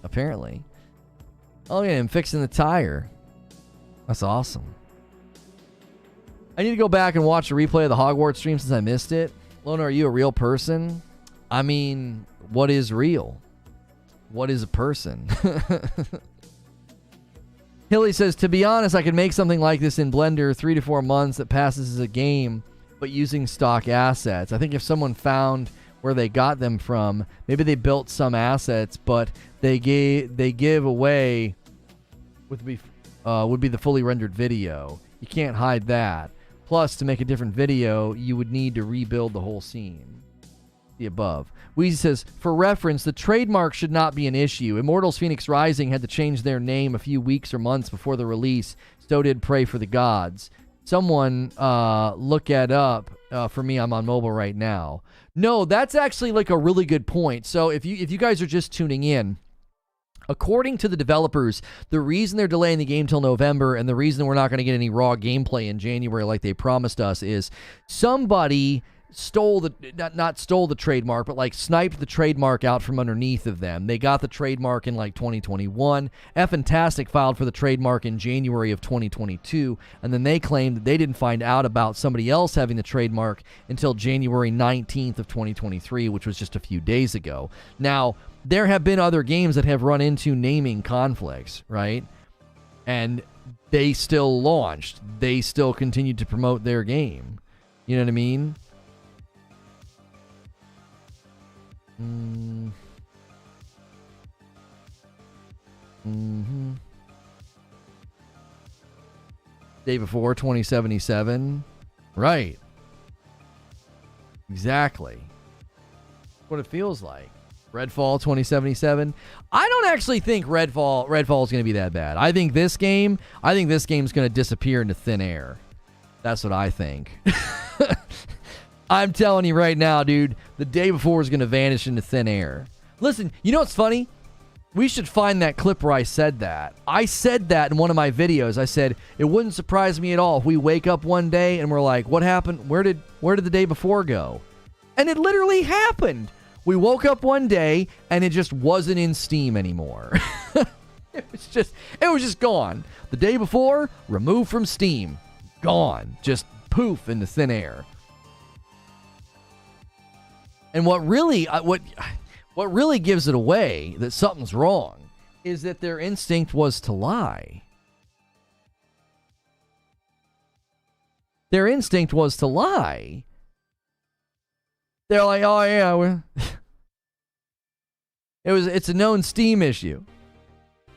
Oh, yeah, I'm fixing the tire. That's awesome. I need to go back and watch a replay of the Hogwarts stream since I missed it. Lono, are you a real person? I mean, what is real? What is a person? Hilly says, to be honest, I could make something like this in Blender 3 to 4 months that passes as a game, but using stock assets. I think if someone found where they got them from, maybe they built some assets, but they give away would be the fully rendered video. You can't hide that. Plus, to make a different video, you would need to rebuild the whole scene. The above. Weezy says, for reference, the trademark should not be an issue. Immortals Phoenix Rising had to change their name a few weeks or months before the release. So did Pray for the Gods. Someone look that up. For me, I'm on mobile right now. No, that's actually like a really good point. So if you guys are just tuning in, according to the developers, the reason they're delaying the game till November and the reason we're not going to get any raw gameplay in January like they promised us is somebody not stole the trademark, but like sniped the trademark out from underneath of them. They got the trademark in like 2021. Fantastic filed for the trademark in January of 2022, and then they claimed that they didn't find out about somebody else having the trademark until January 19th of 2023, which was just a few days ago. Now, there have been other games that have run into naming conflicts, right? And they still launched. They still continued to promote their game. You know what I mean? Day before 2077. Right. Exactly. What it feels like. Redfall 2077. I don't actually think Redfall is going to be that bad. I think this game's going to disappear into thin air. That's what I think. I'm telling you right now, dude, the day before is going to vanish into thin air. Listen, you know what's funny? We should find that clip where I said that. I said that in one of my videos. I said, it wouldn't surprise me at all if we wake up one day and we're like, what happened? Where did the day before go? And it literally happened. We woke up one day and it just wasn't in Steam anymore. It was just gone. The day before, removed from Steam. Gone. Just poof into thin air. And what really gives it away that something's wrong is that their instinct was to lie. Their instinct was to lie. They're like, oh yeah, It's a known Steam issue.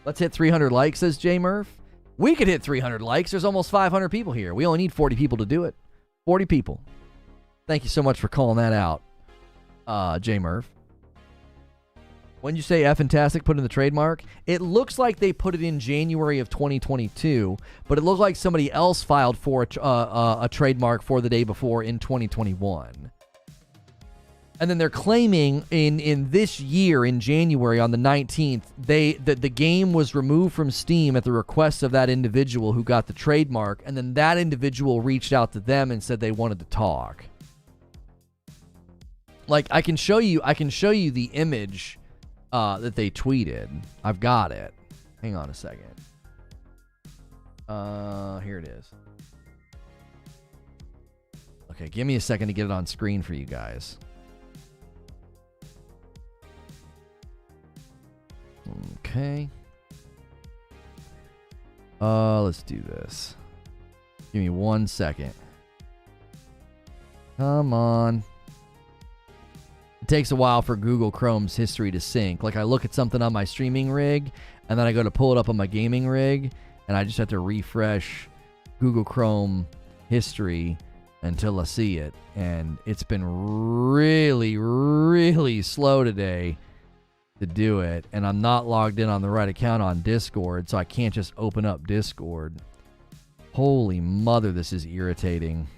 Let's hit 300 likes, says J Murph. We could hit 300 likes. There's almost 500 people here. We only need 40 people to do it. 40 people. Thank you so much for calling that out, J Murph. When you say F-fantastic put in the trademark, it looks like they put it in January of 2022, but it looked like somebody else filed for a trademark for the day before in 2021. And then they're claiming in this year, in January, on the 19th, the game was removed from Steam at the request of that individual who got the trademark, and then that individual reached out to them and said they wanted to talk. Like, I can show you the image that they tweeted. I've got it. Hang on a second. Here it is. Okay, give me a second to get it on screen for you guys. Okay. Let's do this. Give me 1 second. Come on. It takes a while for Google Chrome's history to sync. Like, I look at something on my streaming rig, and then I go to pull it up on my gaming rig, and I just have to refresh Google Chrome history until I see it. And it's been really, really slow today to do it. And I'm not logged in on the right account on Discord, so I can't just open up Discord. Holy mother, this is irritating.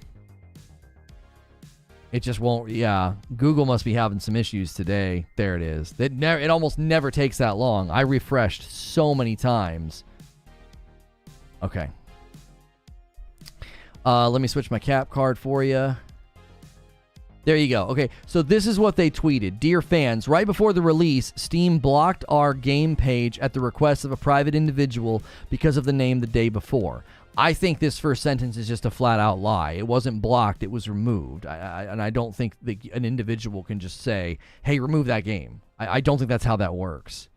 It just won't. Yeah, Google must be having some issues today. There it is. It almost never takes that long. I refreshed so many times. Okay. Let me switch my cap card for you. There you go. Okay, so this is what they tweeted. Dear fans, right before the release, Steam blocked our game page at the request of a private individual because of the name The Day Before. I think this first sentence is just a flat-out lie. It wasn't blocked. It was removed. And I don't think that an individual can just say, hey, remove that game. I don't think that's how that works.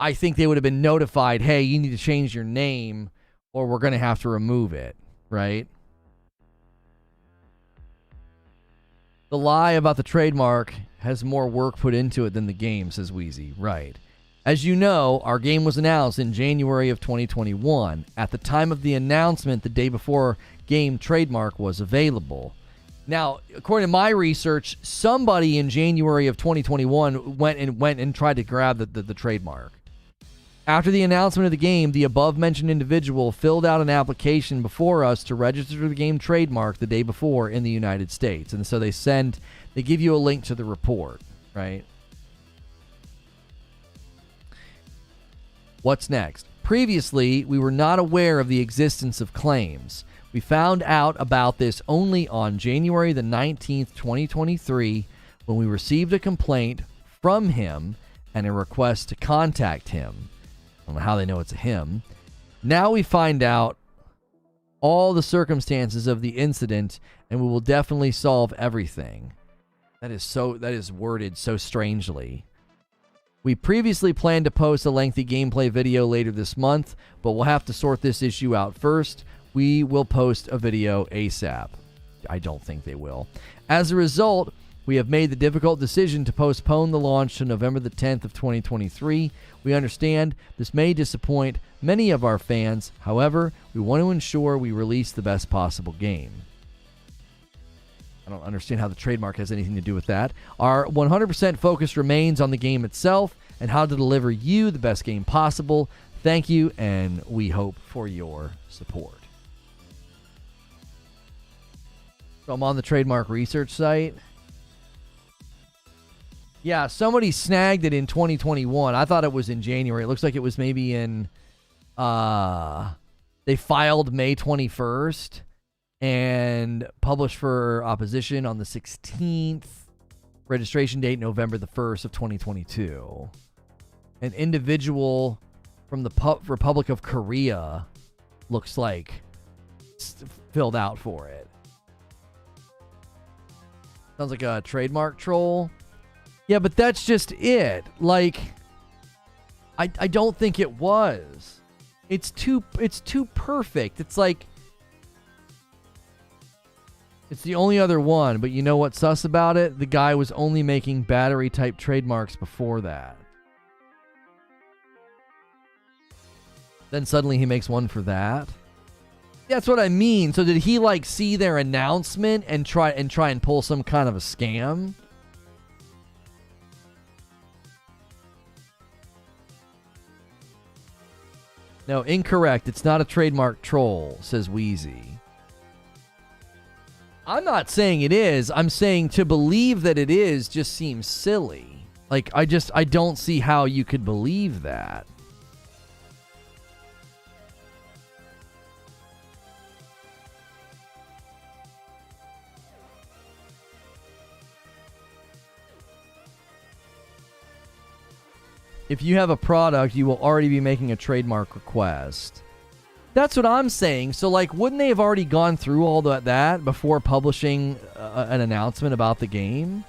I think they would have been notified, hey, you need to change your name or we're going to have to remove it, right? The lie about the trademark has more work put into it than the game, says Wheezy. Right. As you know, our game was announced in January of 2021. At the time of the announcement, the day before game trademark was available. Now, according to my research, somebody in January of 2021 went and tried to grab the trademark. After the announcement of the game, the above-mentioned individual filled out an application before us to register the game trademark the day before in the United States. And so they give you a link to the report, right? What's next? Previously, we were not aware of the existence of claims. We found out about this only on January the 19th, 2023, when we received a complaint from him and a request to contact him. I don't know how they know it's a him. Now we find out all the circumstances of the incident, and we will definitely solve everything. That is worded so strangely. We previously planned to post a lengthy gameplay video later this month, but we'll have to sort this issue out first. We will post a video ASAP. I don't think they will. As a result, we have made the difficult decision to postpone the launch to November the 10th of 2023. We understand this may disappoint many of our fans. However, we want to ensure we release the best possible game. I don't understand how the trademark has anything to do with that. Our 100% focus remains on the game itself and how to deliver you the best game possible. Thank you, and we hope for your support. So I'm on the trademark research site. Yeah, somebody snagged it in 2021. I thought it was in January. It looks like it was maybe in... they filed May 21st. And published for opposition on the 16th. Registration date November the 1st of 2022. An individual from the Republic of Korea looks like filled out for it. Sounds like a trademark troll. Yeah, but that's just it. Like, I don't think it was. It's too perfect. It's like... It's the only other one, but you know what's sus about it? The guy was only making battery-type trademarks before that. Then suddenly he makes one for that. That's what I mean. So did he like see their announcement and try and pull some kind of a scam? No, incorrect. It's not a trademark troll, says Wheezy. I'm not saying it is. I'm saying to believe that it is just seems silly. Like, I don't see how you could believe that. If you have a product, you will already be making a trademark request. That's what I'm saying. So, like, wouldn't they have already gone through all that before publishing an announcement about the game?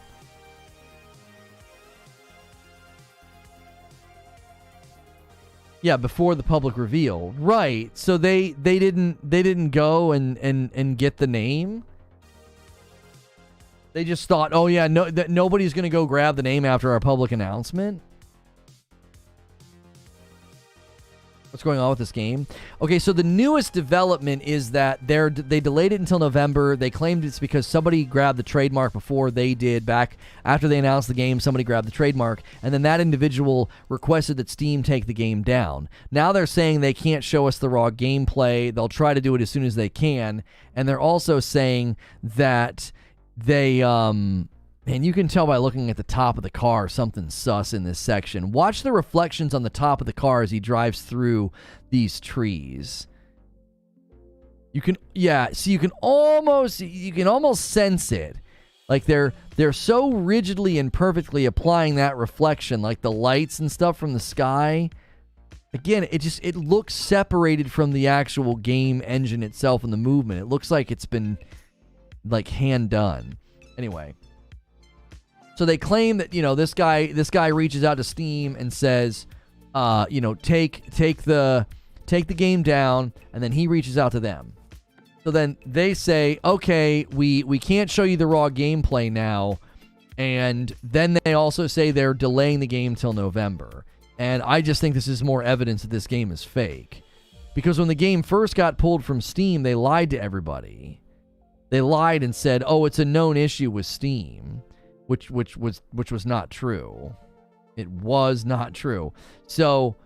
Yeah, before the public reveal. Right. So they didn't go and get the name. They just thought, oh yeah, nobody's going to go grab the name after our public announcement. What's going on with this game? Okay, so the newest development is that they delayed it until November. They claimed it's because somebody grabbed the trademark before they did. Back after they announced the game, somebody grabbed the trademark, and then that individual requested that Steam take the game down. Now they're saying they can't show us the raw gameplay. They'll try to do it as soon as they can, and they're also saying that they and you can tell by looking at the top of the car something sus in this section. Watch the reflections on the top of the car as he drives through these trees. You can almost sense it. Like they're so rigidly and perfectly applying that reflection, like the lights and stuff from the sky. Again, it looks separated from the actual game engine itself and the movement. It looks like it's been like hand done. Anyway. So they claim that, this guy reaches out to Steam and says, take the game down, and then he reaches out to them. So then they say, okay, we can't show you the raw gameplay now, and then they also say they're delaying the game till November. And I just think this is more evidence that this game is fake. Because when the game first got pulled from Steam, they lied to everybody. They lied and said, oh, it's a known issue with Steam. Which was not true. It was not true. So,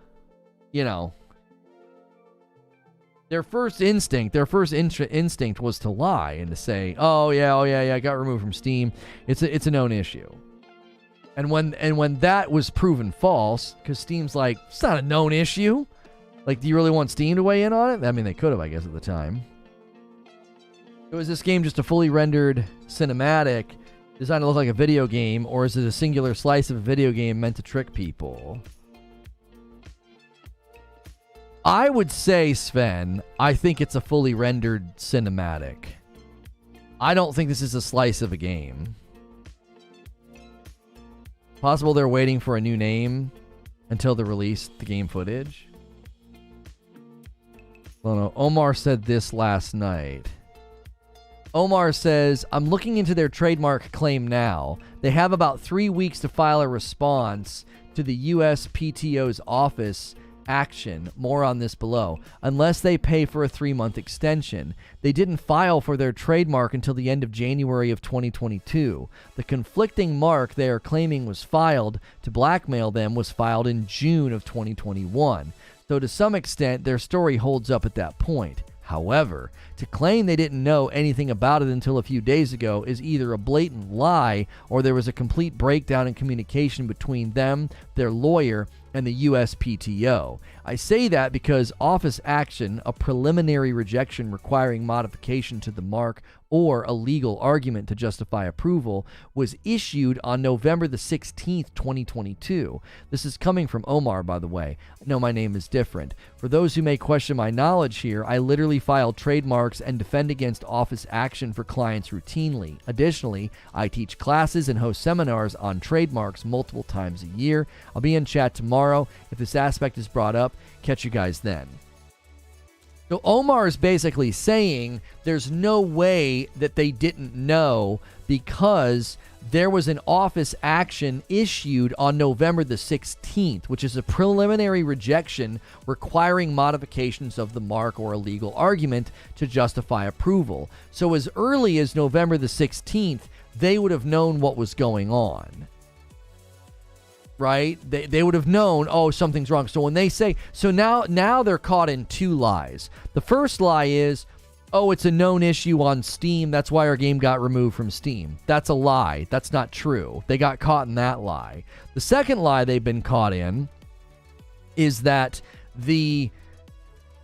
their first instinct was to lie and to say, oh yeah, it got removed from Steam. It's a known issue. And when that was proven false, because Steam's like, it's not a known issue. Like, do you really want Steam to weigh in on it? I mean, they could have, I guess, at the time. So is this game just a fully rendered cinematic designed to look like a video game, or is it a singular slice of a video game meant to trick people? I would say, Sven, I think it's a fully rendered cinematic. I don't think this is a slice of a game. Possible they're waiting for a new name until they release the game footage. Lono, Omar said this last night. Omar says, I'm looking into their trademark claim now. They have about 3 weeks to file a response to the USPTO's office action. More on this below. Unless they pay for a 3-month extension. They didn't file for their trademark until the end of January of 2022. The conflicting mark they are claiming was filed to blackmail them was filed in June of 2021. So to some extent, their story holds up at that point. However, to claim they didn't know anything about it until a few days ago is either a blatant lie or there was a complete breakdown in communication between them, their lawyer, and the USPTO. I say that because office action, a preliminary rejection requiring modification to the mark or a legal argument to justify approval, was issued on November the 16th, 2022. This is coming from Omar, by the way. I know my name is different. For those who may question my knowledge here, I literally file trademarks and defend against office action for clients routinely. Additionally, I teach classes and host seminars on trademarks multiple times a year. I'll be in chat tomorrow. If this aspect is brought up, catch you guys then. So Omar is basically saying there's no way that they didn't know, because there was an office action issued on November the 16th, which is a preliminary rejection requiring modifications of the mark or a legal argument to justify approval. So as early as November the 16th, they would have known what was going on. Right? They would have known, oh, something's wrong. So when they say, so now they're caught in two lies. The first lie is, oh, it's a known issue on Steam, that's why our game got removed from Steam. That's a lie. That's not true. They got caught in that lie. The second lie they've been caught in is that the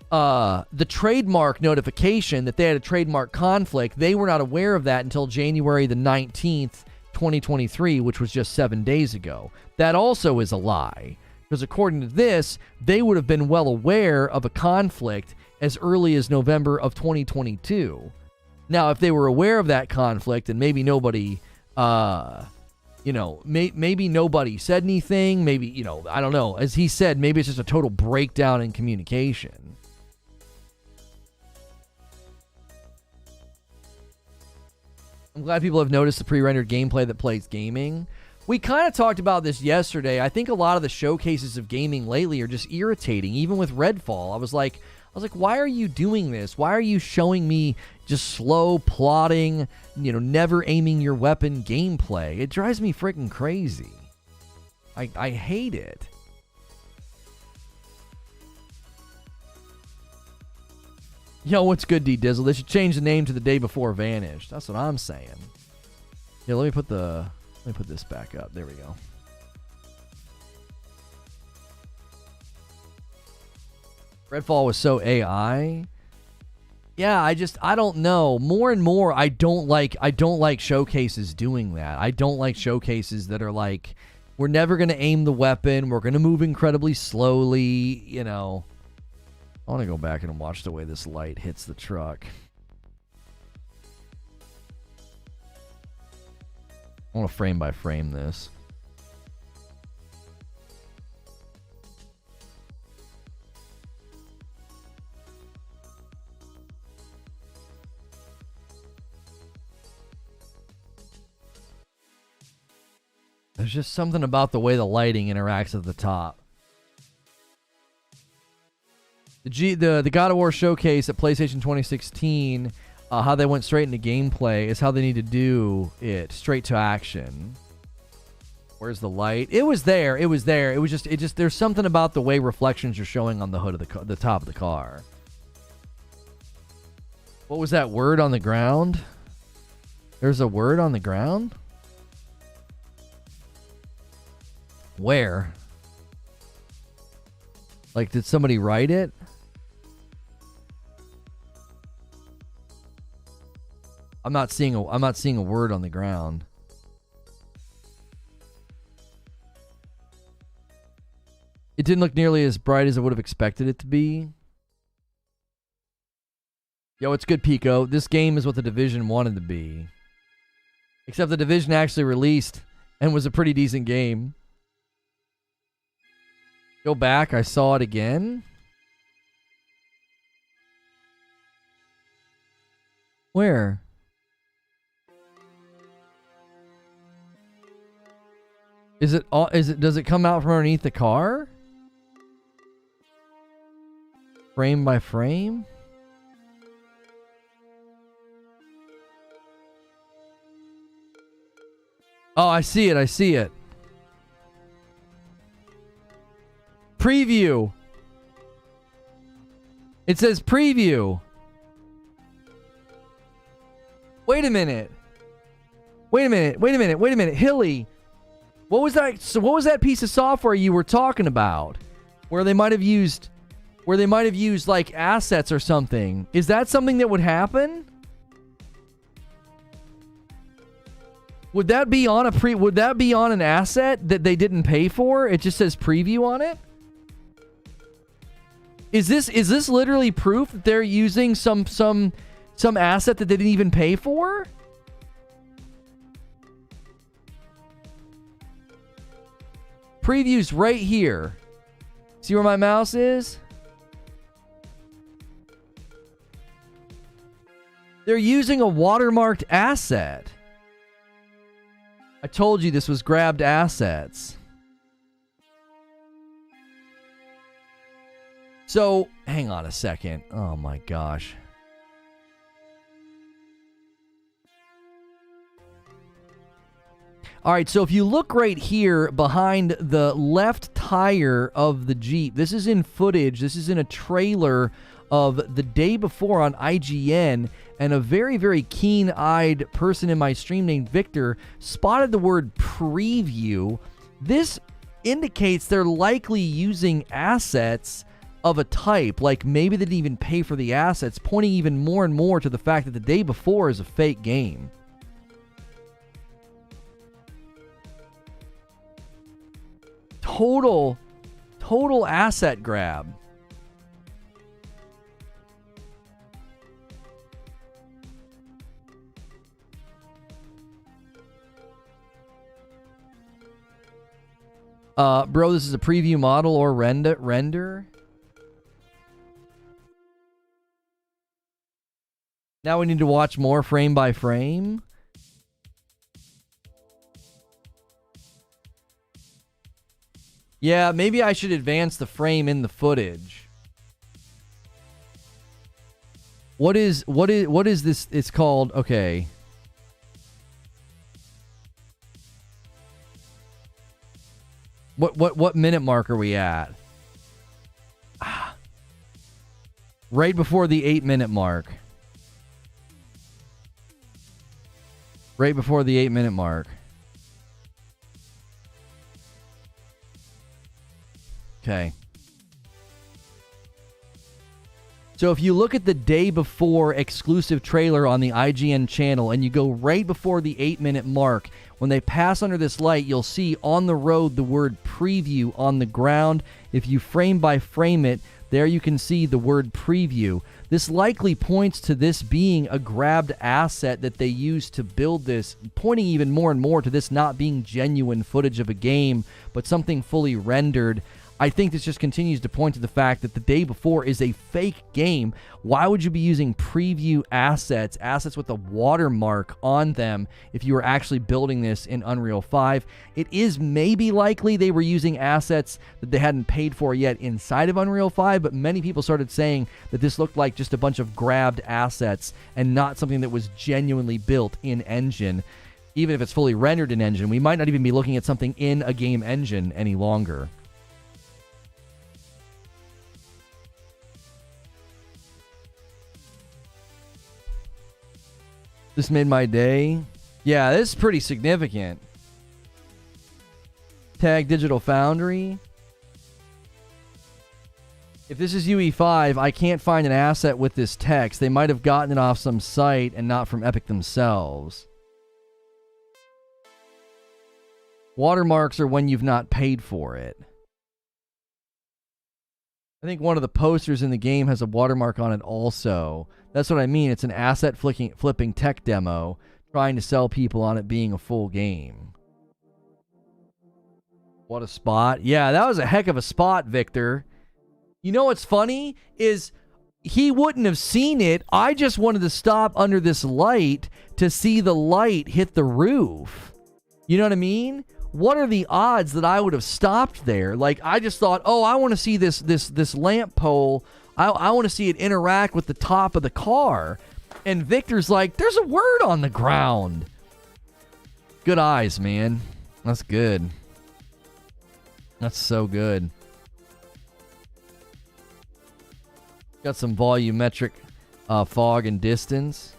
trademark notification, that they had a trademark conflict, they were not aware of that until January the 19th, 2023, which was just 7 days ago. That also is a lie, because according to this, they would have been well aware of a conflict as early as November of 2022. Now, if they were aware of that conflict and maybe nobody, maybe nobody said anything, maybe, I don't know. As he said, maybe it's just a total breakdown in communication. I'm glad people have noticed the pre-rendered gameplay that plays gaming. We kind of talked about this yesterday. I think a lot of the showcases of gaming lately are just irritating, even with Redfall. I was like, why are you doing this? Why are you showing me just slow plotting, never aiming your weapon gameplay? It drives me freaking crazy. I hate it. Yo, what's good, D-Dizzle? They should change the name to The Day Before Vanished. That's what I'm saying. Yeah, let me put this back up. There we go. Redfall was so AI. Yeah, I don't know. More and more, I don't like showcases doing that. I don't like showcases that are like, we're never going to aim the weapon. We're going to move incredibly slowly, I want to go back and watch the way this light hits the truck. I want to frame by frame this. There's just something about the way the lighting interacts at the top. The God of War showcase at PlayStation 2016, how they went straight into gameplay is how they need to do it, straight to action. Where's the light? It was there. It was there. It just there's something about the way reflections are showing on the hood of the top of the car. What was that word on the ground? There's a word on the ground? Where? Like, did somebody write it? I'm not seeing a word on the ground. It didn't look nearly as bright as I would have expected it to be. Yo, it's good, Pico. This game is what The Division wanted to be. Except The Division actually released and was a pretty decent game. Go back, I saw it again. Where? Does it come out from underneath the car? Frame by frame? Oh, I see it. I see it. Preview. It says preview. Wait a minute. Hilly. What was that? So what was that piece of software you were talking about? Where they might have used like assets or something. Is that something that would happen? Would that be on an asset that they didn't pay for? It just says preview on it? Is this literally proof that they're using some asset that they didn't even pay for? Preview's right here. See where my mouse is? They're using a watermarked asset. I told you this was grabbed assets. So, hang on a second. Oh my gosh. All right, so if you look right here behind the left tire of the Jeep, this is in footage. This is in a trailer of The Day Before on IGN, and a very, very keen-eyed person in my stream named Victor spotted the word preview. This indicates they're likely using assets of a type, like maybe they didn't even pay for the assets, pointing even more and more to the fact that The Day Before is a fake game. Total asset grab. Bro, this is a preview model or render. Now we need to watch more frame by frame. Yeah, maybe I should advance the frame in the footage. What is this? It's called, okay. What minute mark are we at? Right before the 8-minute mark. Right before the 8-minute mark. Okay. So if you look at the Day Before exclusive trailer on the IGN channel and you go right before the 8-minute mark, when they pass under this light, you'll see on the road the word preview on the ground. If you frame by frame it, there you can see the word preview. This likely points to this being a grabbed asset that they used to build this, pointing even more and more to this not being genuine footage of a game, but something fully rendered. I think this just continues to point to the fact that The Day Before is a fake game. Why would you be using preview assets with a watermark on them if you were actually building this in Unreal 5? It is maybe likely they were using assets that they hadn't paid for yet inside of Unreal 5, but many people started saying that this looked like just a bunch of grabbed assets and not something that was genuinely built in engine. Even if it's fully rendered in engine, we might not even be looking at something in a game engine any longer. This made my day. Yeah, this is pretty significant. Tag Digital Foundry. If this is UE5, I can't find an asset with this text. They might have gotten it off some site and not from Epic themselves. Watermarks are when you've not paid for it. I think one of the posters in the game has a watermark on it also. That's what I mean. It's an asset flipping tech demo trying to sell people on it being a full game. What a spot. Yeah, that was a heck of a spot, Victor. You know what's funny is he wouldn't have seen it. I just wanted to stop under this light to see the light hit the roof. You know what I mean? What are the odds that I would have stopped there? Like, I just thought, oh, I want to see this lamp pole. I want to see it interact with the top of the car. And Victor's like, there's a word on the ground. Good eyes, man. That's good. That's so good. Got some volumetric fog and distance.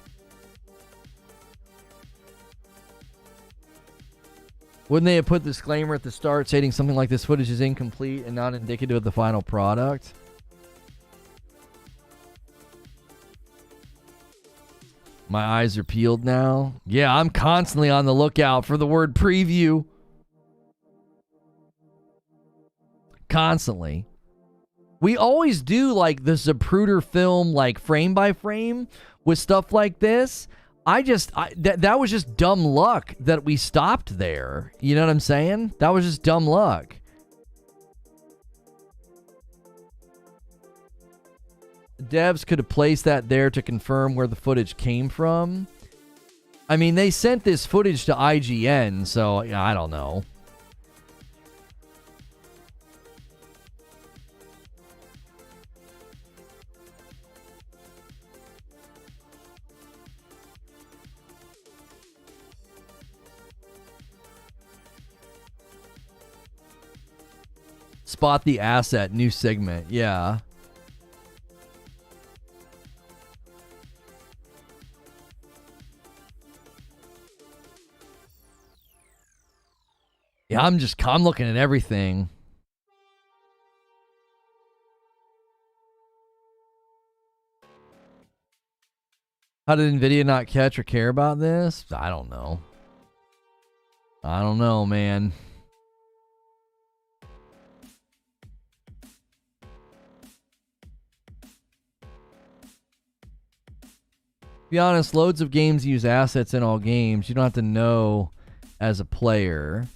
Wouldn't they have put the disclaimer at the start stating something like this footage is incomplete and not indicative of the final product? My eyes are peeled now. Yeah, I'm constantly on the lookout for the word preview. Constantly. We always do like the Zapruder film, like frame by frame with stuff like this. That was just dumb luck that we stopped there. You know what I'm saying? That was just dumb luck. devs could have placed that there to confirm where the footage came from. I mean, they sent this footage to IGN, so yeah, I don't know. Spot the asset, new segment. Yeah. Yeah, I'm looking at everything. How did Nvidia not catch or care about this? I don't know. I don't know, man. To be honest, loads of games use assets in all games. You don't have to know as a player.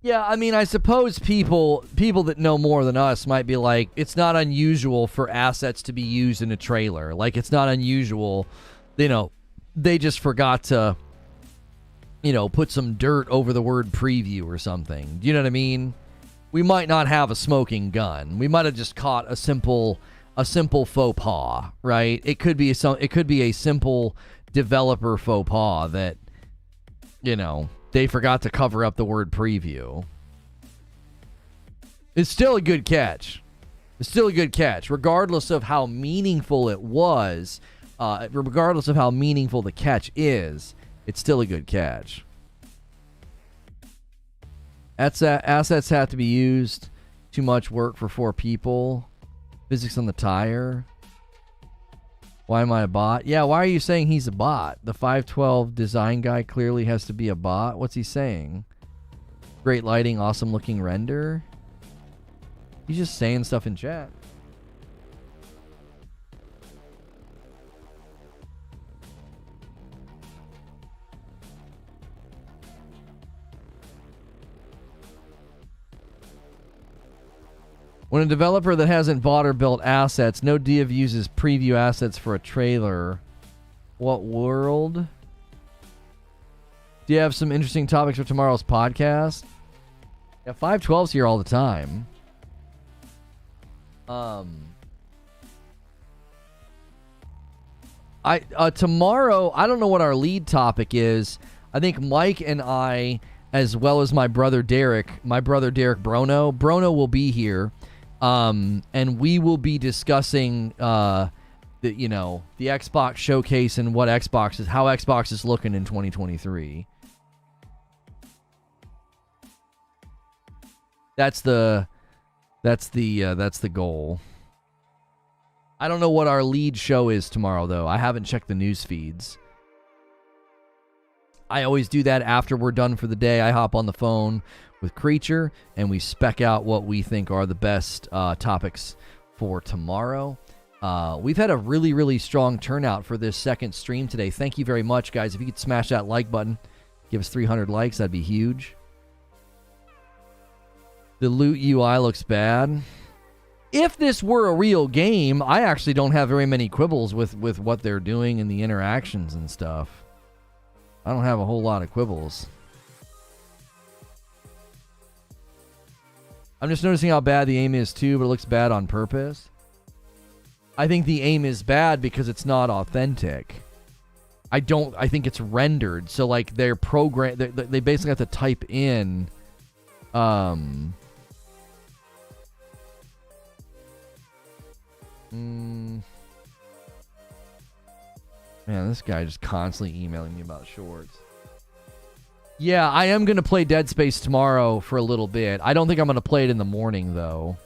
Yeah, I mean, I suppose people that know more than us might be like, it's not unusual for assets to be used in a trailer. Like, it's not unusual, you know, they just forgot to, you know, put some dirt over the word preview or something. You know what I mean? We might not have a smoking gun. We might have just caught a simple faux pas, right? It could be a simple developer faux pas that, you know, they forgot to cover up the word preview. It's still a good catch. It's still a good catch, regardless of how meaningful it was. Regardless of how meaningful the catch is, it's still a good catch. Assets have to be used. Too much work for 4 people. Physics on the tire. Why am I a bot? Yeah, why are you saying he's a bot? The 512 design guy clearly has to be a bot. What's he saying? Great lighting, awesome looking render. He's just saying stuff in chat. When a developer that hasn't bought or built assets, no div uses preview assets for a trailer. What world? Do you have some interesting topics for tomorrow's podcast? Yeah, 512's here all the time. Tomorrow, I don't know what our lead topic is. I think Mike and I, as well as my brother Derek Brono will be here. And we will be discussing, the Xbox showcase and how Xbox is looking in 2023. That's the goal. I don't know what our lead show is tomorrow, though. I haven't checked the news feeds. I always do that after we're done for the day. I hop on the phone with Creature, and we spec out what we think are the best topics for tomorrow. We've had a really, really strong turnout for this second stream today. Thank you very much, guys. If you could smash that like button, give us 300 likes, that'd be huge. The loot UI looks bad. If this were a real game, I actually don't have very many quibbles with what they're doing and the interactions and stuff. I don't have a whole lot of quibbles. I'm just noticing how bad the aim is too, but it looks bad on purpose. I think the aim is bad because it's not authentic. I think it's rendered. So like they basically have to type in Man, this guy just constantly emailing me about shorts. Yeah, I am going to play Dead Space tomorrow for a little bit. I don't think I'm going to play it in the morning, though.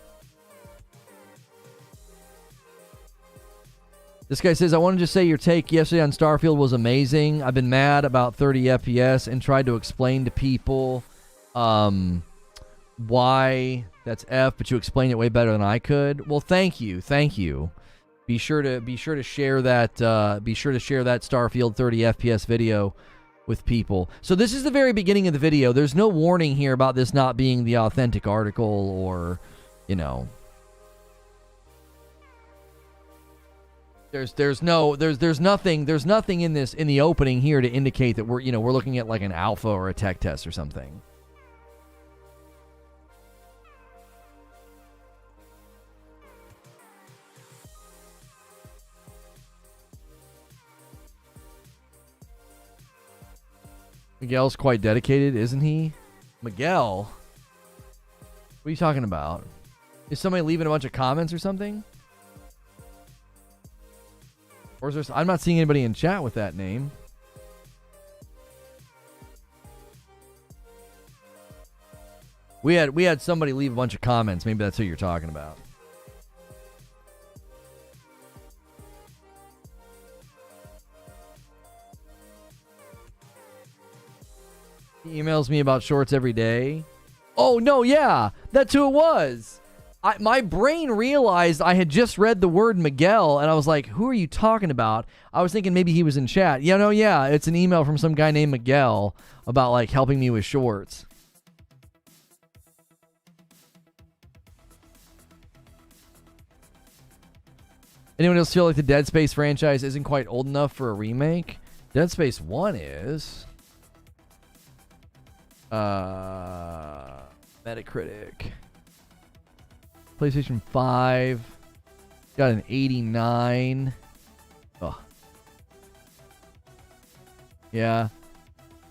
This guy says, I wanted to say your take yesterday on Starfield was amazing. I've been mad about 30 FPS and tried to explain to people why that's F, but you explained it way better than I could. Well, thank you. Thank you. Be sure to share that Starfield 30 FPS video with people. So this is the very beginning of the video. There's no warning here about this not being the authentic article, or, you know, there's nothing in this, in the opening here, to indicate that we're looking at like an alpha or a tech test or something. Miguel's quite dedicated, isn't he? Miguel? What are you talking about? Is somebody leaving a bunch of comments or something? Or is there... I'm not seeing anybody in chat with that name. We had somebody leave a bunch of comments. Maybe that's who you're talking about. He emails me about shorts every day. Oh, no, yeah. That's who it was. My brain realized I had just read the word Miguel, and I was like, who are you talking about? I was thinking maybe he was in chat. Yeah, it's an email from some guy named Miguel about, like, helping me with shorts. Anyone else feel like the Dead Space franchise isn't quite old enough for a remake? Dead Space 1 is... Metacritic. PlayStation 5 got an 89. Oh. Yeah.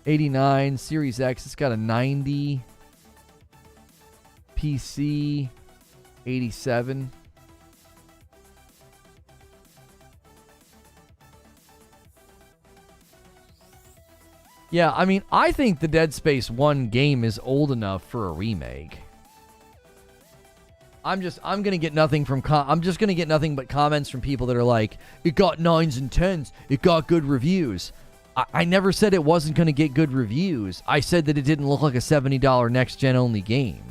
89. Series X, it's got a 90. PC 87. Yeah, I mean, I think the Dead Space 1 game is old enough for a remake. I'm just gonna get nothing but comments from people that are like, it got 9s and 10s, it got good reviews. I never said it wasn't gonna get good reviews. I said that it didn't look like a $70 next-gen only game.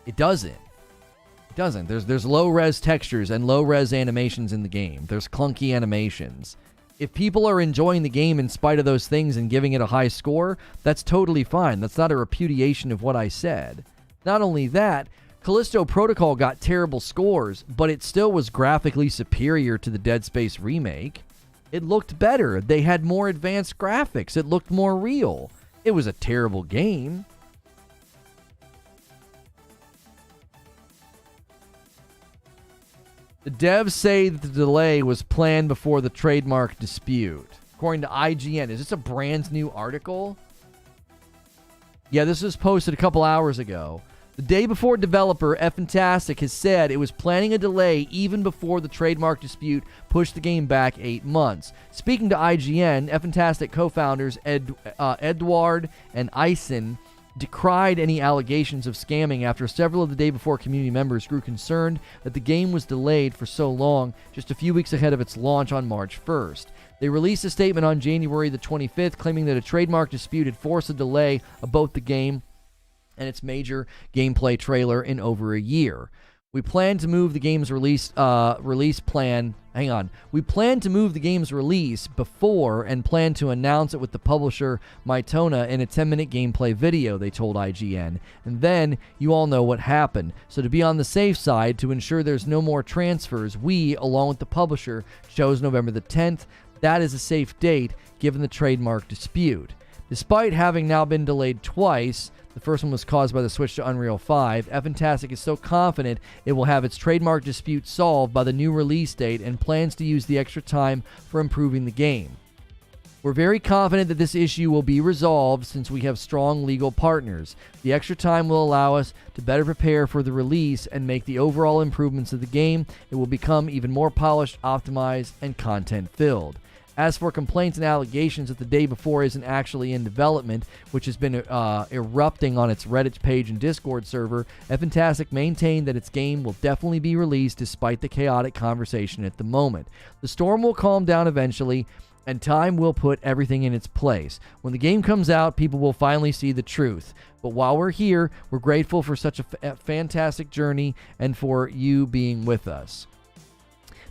It doesn't. It doesn't. There's low-res textures and low-res animations in the game. There's clunky animations. If people are enjoying the game in spite of those things and giving it a high score, that's totally fine. That's not a repudiation of what I said. Not only that, Callisto Protocol got terrible scores, but it still was graphically superior to the Dead Space remake. It looked better. They had more advanced graphics. It looked more real. It was a terrible game. The devs say that the delay was planned before the trademark dispute. According to IGN. Is this a brand new article? Yeah, this was posted a couple hours ago. The day before developer Fantastic has said it was planning a delay even before the trademark dispute pushed the game back 8 months. Speaking to IGN, Fantastic co-founders Edward and Eisen decried any allegations of scamming after several of the Day Before community members grew concerned that the game was delayed for so long, just a few weeks ahead of its launch on March 1st. They released a statement on January the 25th claiming that a trademark dispute had forced a delay of both the game and its major gameplay trailer in over a year. We plan to move the game's release plan. Hang on. We plan to move the game's release before and plan to announce it with the publisher Mytona in a 10-minute gameplay video, they told IGN. And then you all know what happened. So to be on the safe side, to ensure there's no more transfers, we, along with the publisher, chose November the 10th. That is a safe date given the trademark dispute. Despite having now been delayed twice, the first one was caused by the switch to Unreal 5. Fantastic is so confident it will have its trademark dispute solved by the new release date and plans to use the extra time for improving the game. We're very confident that this issue will be resolved since we have strong legal partners. The extra time will allow us to better prepare for the release and make the overall improvements of the game. It will become even more polished, optimized, and content-filled. As for complaints and allegations that the Day Before isn't actually in development, which has been erupting on its Reddit page and Discord server, Fantastic maintained that its game will definitely be released despite the chaotic conversation at the moment. The storm will calm down eventually, and time will put everything in its place. When the game comes out, people will finally see the truth. But while we're here, we're grateful for such a fantastic journey and for you being with us.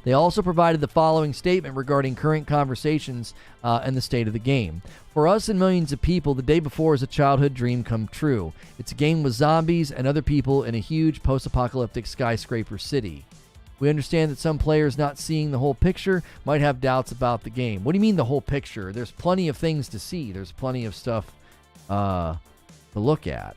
They also provided the following statement regarding current conversations and the state of the game. For us and millions of people, The Day Before is a childhood dream come true. It's a game with zombies and other people in a huge post-apocalyptic skyscraper city. We understand that some players not seeing the whole picture might have doubts about the game. What do you mean the whole picture? There's plenty of things to see. There's plenty of stuff to look at.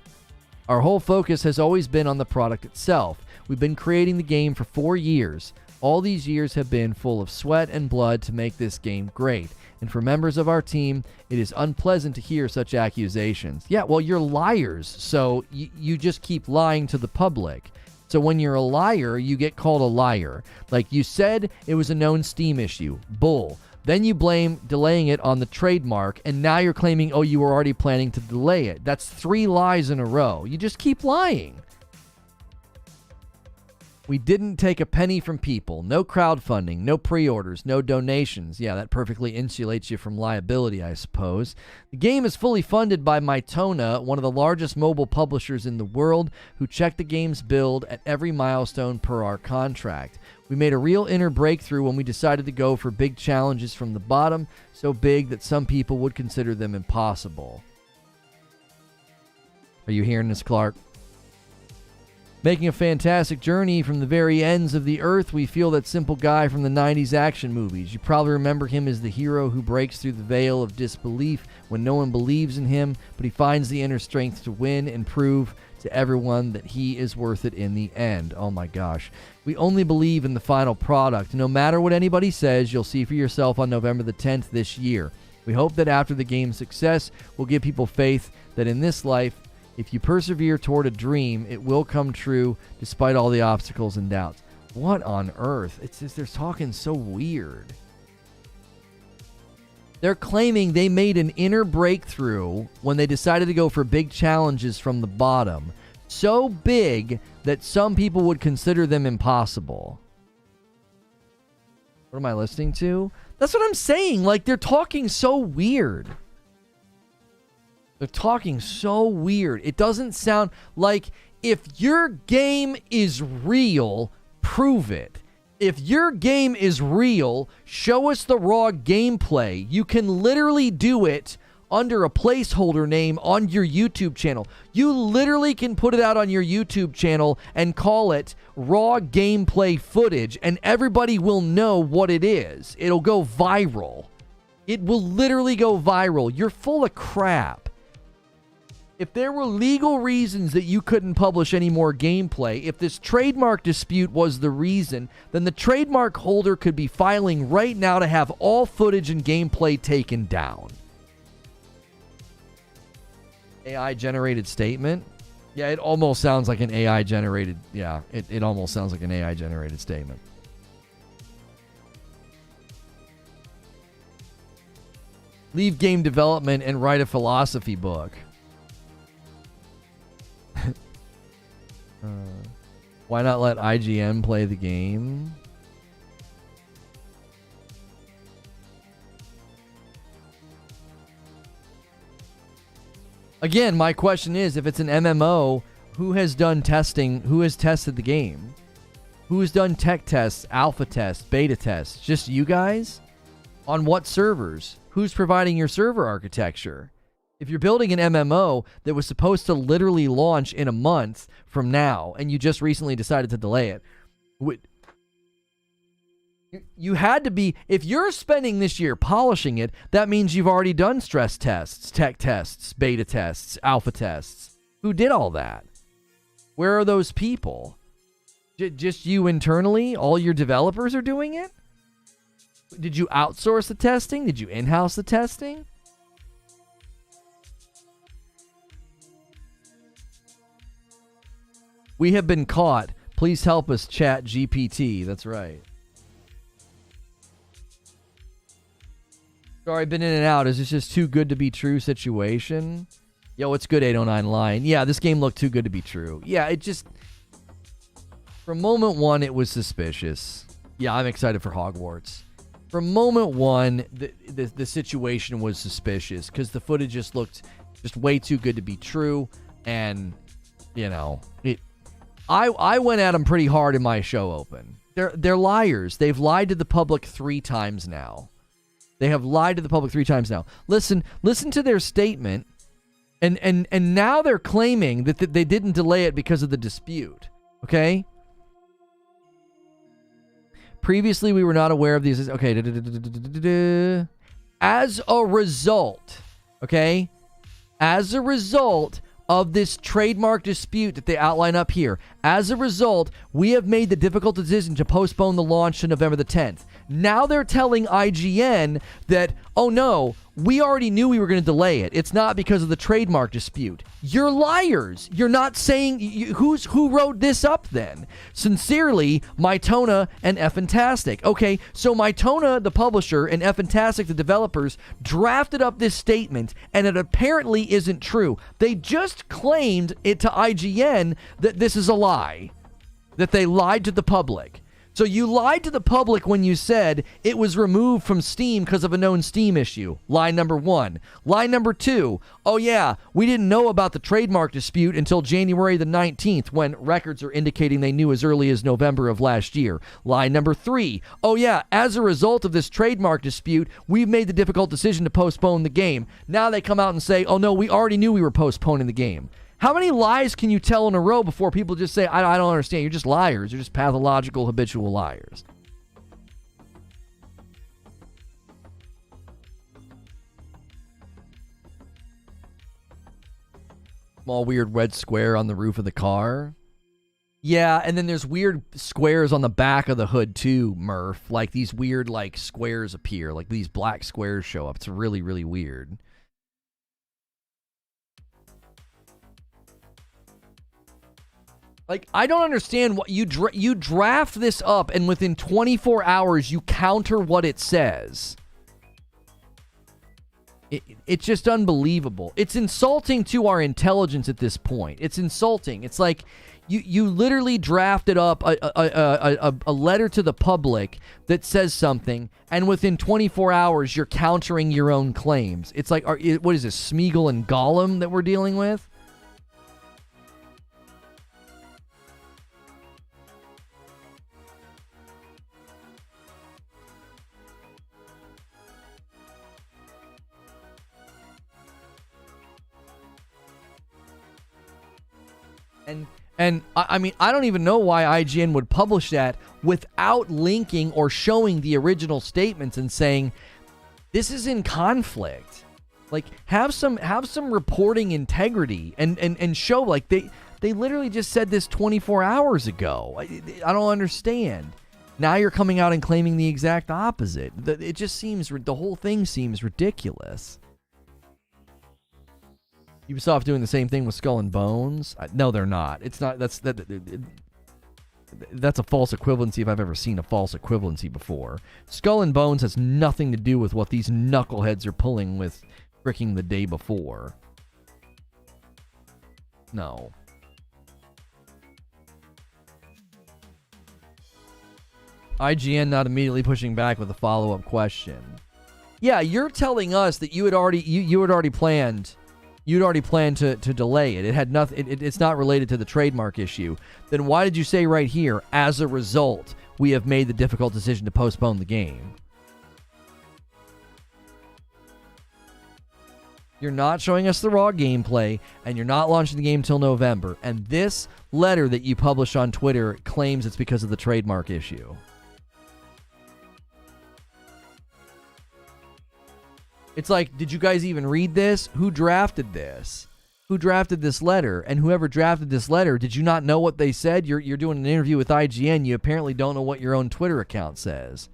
Our whole focus has always been on the product itself. We've been creating the game for 4 years. All these years have been full of sweat and blood to make this game great. And for members of our team, it is unpleasant to hear such accusations. Yeah, well, you're liars, so you just keep lying to the public. So when you're a liar, you get called a liar. Like you said, it was a known Steam issue. Bull. Then you blame delaying it on the trademark, and now you're claiming, oh, you were already planning to delay it. That's 3 lies in a row. You just keep lying. We didn't take a penny from people. No crowdfunding, no pre-orders, no donations. Yeah, that perfectly insulates you from liability, I suppose. The game is fully funded by Mytona, one of the largest mobile publishers in the world, who check the game's build at every milestone per our contract. We made a real inner breakthrough when we decided to go for big challenges from the bottom, so big that some people would consider them impossible. Are you hearing this, Clark? Making a fantastic journey from the very ends of the earth, we feel that simple guy from the 90s action movies. You probably remember him as the hero who breaks through the veil of disbelief when no one believes in him, but he finds the inner strength to win and prove to everyone that he is worth it in the end. Oh my gosh. We only believe in the final product. No matter what anybody says, you'll see for yourself on November the 10th this year. We hope that after the game's success, we'll give people faith that in this life, if you persevere toward a dream, it will come true despite all the obstacles and doubts. What on earth? It's just, they're talking so weird. They're claiming they made an inner breakthrough when they decided to go for big challenges from the bottom. So big that some people would consider them impossible. What am I listening to? That's what I'm saying. Like, they're talking so weird. They're talking so weird. It doesn't sound like, if your game is real, prove it. If your game is real, show us the raw gameplay. You can literally do it under a placeholder name on your YouTube channel. You literally can put it out on your YouTube channel and call it raw gameplay footage, and everybody will know what it is. It'll go viral. It will literally go viral. You're full of crap. If there were legal reasons that you couldn't publish any more gameplay, if this trademark dispute was the reason, then the trademark holder could be filing right now to have all footage and gameplay taken down. AI-generated statement? Yeah, it almost sounds like an AI-generated... Yeah, it almost sounds like an AI-generated statement. Leave game development and write a philosophy book. Why not let IGN play the game? Again, my question is, if it's an MMO, who has done testing? Who has tested the game? Who has done tech tests, alpha tests, beta tests? Just you guys? On what servers? Who's providing your server architecture? If you're building an MMO that was supposed to literally launch in a month from now, and you just recently decided to delay it, you had to be... If you're spending this year polishing it, that means you've already done stress tests, tech tests, beta tests, alpha tests. Who did all that? Where are those people? Just you internally? All your developers are doing it? Did you outsource the testing? Did you in-house the testing? We have been caught. Please help us, Chat GPT. That's right. Sorry, I've been in and out. Is this just too good to be true situation? Yo, it's good, 809 line. Yeah, this game looked too good to be true. Yeah, it just... From moment one, it was suspicious. Yeah, I'm excited for Hogwarts. From moment one, the situation was suspicious because the footage just looked just way too good to be true. And, you know, I went at him pretty hard in my show open. they're liars. They've lied to the public 3 times now. They have lied to the public 3 times now. Listen to their statement, and now they're claiming that they didn't delay it because of the dispute. Okay? Previously, we were not aware of these. Okay. As a result, okay? As a result of this trademark dispute that they outline up here, as a result, we have made the difficult decision to postpone the launch to November the 10th. Now they're telling IGN that, oh no, we already knew we were going to delay it. It's not because of the trademark dispute. You're liars. You're not saying who wrote this up then. Sincerely, Mytona and Fntastic. Okay, so Mytona, the publisher, and Fntastic, the developers, drafted up this statement, and it apparently isn't true. They just claimed it to IGN that this is a lie, that they lied to the public. So you lied to the public when you said it was removed from Steam because of a known Steam issue. Lie number 1. Lie number 2. Oh yeah, we didn't know about the trademark dispute until January the 19th, when records are indicating they knew as early as November of last year. Lie number 3. Oh yeah, as a result of this trademark dispute, we've made the difficult decision to postpone the game. Now they come out and say, oh no, we already knew we were postponing the game. How many lies can you tell in a row before people just say, I don't understand, you're just liars, you're just pathological, habitual liars? Small weird red square on the roof of the car. Yeah, and then there's weird squares on the back of the hood too, Murph. Like these weird like squares appear, like these black squares show up. It's really, really weird. Like, I don't understand what you draft this up, and within 24 hours you counter what it says. It's just unbelievable. It's insulting to our intelligence at this point. It's insulting. It's like you literally drafted up a letter to the public that says something, and within 24 hours you're countering your own claims. It's like, what is this, Smeagol and Gollum that we're dealing with? And I mean, I don't even know why IGN would publish that without linking or showing the original statements and saying, this is in conflict. Like, have some reporting integrity and show, like, they literally just said this 24 hours ago. I don't understand. Now you're coming out and claiming the exact opposite. It just seems, the whole thing seems ridiculous. Ubisoft doing the same thing with Skull and Bones? No, they're not. It's not. That's a false equivalency if I've ever seen a false equivalency before. Skull and Bones has nothing to do with what these knuckleheads are pulling with freaking The Day Before. No. IGN not immediately pushing back with a follow-up question. Yeah, you're telling us that you had already planned. You'd already planned to delay it. It had nothing. It's not related to the trademark issue. Then why did you say right here, as a result, we have made the difficult decision to postpone the game? You're not showing us the raw gameplay, and you're not launching the game till November. And this letter that you publish on Twitter claims it's because of the trademark issue. It's like, did you guys even read this? Who drafted this? Who drafted this letter? And whoever drafted this letter, did you not know what they said? You're doing an interview with IGN. You apparently don't know what your own Twitter account says.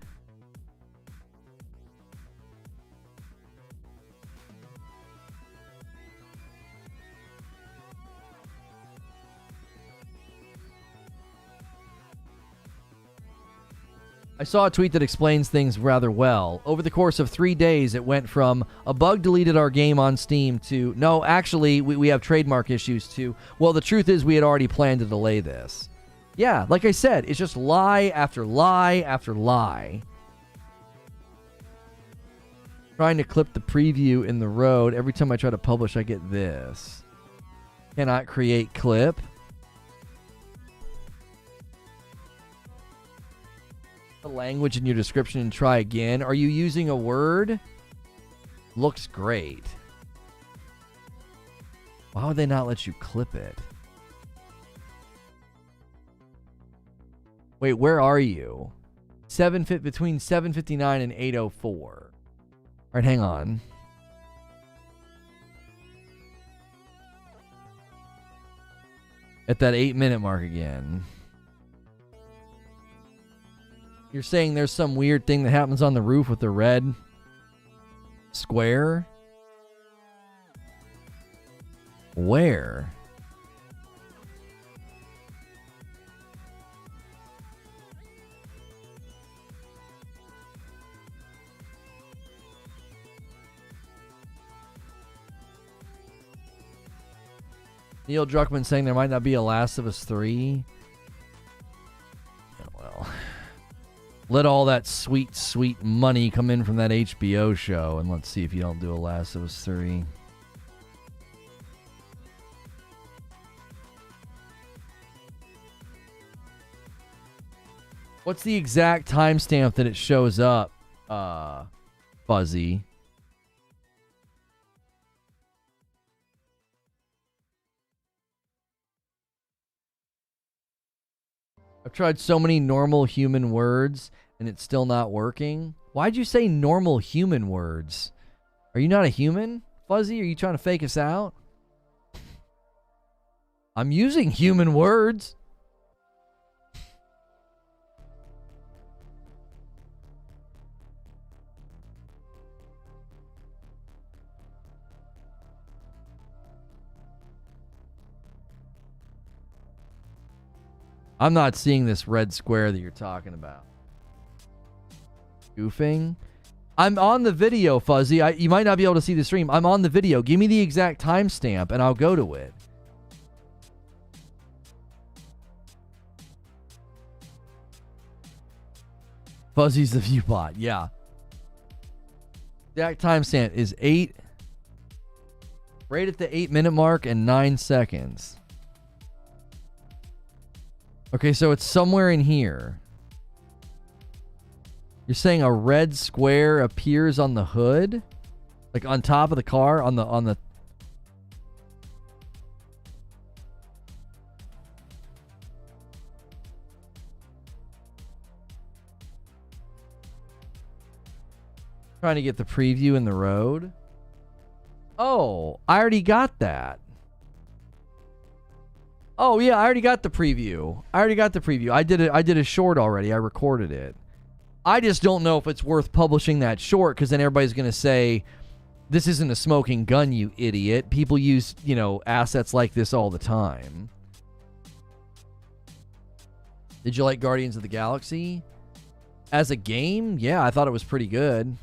I saw a tweet that explains things rather well. Over the course of 3 days, it went from a bug deleted our game on Steam to, no, actually, we have trademark issues to, well, the truth is we had already planned to delay this. Yeah, like I said, it's just lie after lie after lie. Trying to clip the preview in the road. Every time I try to publish, I get this. Cannot create clip. the language in your description and try again. Are you using a word? Looks great. Why would they not let you clip it? Wait, where are you? Between 7:59 and 8:04. All right, hang on. At that 8-minute mark again. You're saying there's some weird thing that happens on the roof with the red square? Where? Neil Druckmann saying there might not be a Last of Us 3. Yeah, well, let all that sweet, sweet money come in from that HBO show, and let's see if you don't do a Last of Us 3. What's the exact timestamp that it shows up, Fuzzy? I've tried so many normal human words, and it's still not working. Why'd you say normal human words? Are you not a human, Fuzzy? Are you trying to fake us out? I'm using human words. I'm not seeing this red square that you're talking about. Goofing? I'm on the video, Fuzzy. You might not be able to see the stream. I'm on the video. Give me the exact timestamp, and I'll go to it. Fuzzy's the viewbot. Yeah. Exact timestamp is 8. Right at the 8-minute mark and 9 seconds. Okay, so it's somewhere in here. You're saying a red square appears on the hood? Like on top of the car? On the... Trying to get the preview in the road? Oh, I already got that. Oh yeah, I already got the preview. I did a short already. I recorded it. I just don't know if it's worth publishing that short, because then everybody's going to say, this isn't a smoking gun, you idiot. People use, assets like this all the time. Did you like Guardians of the Galaxy? As a game? Yeah, I thought it was pretty good.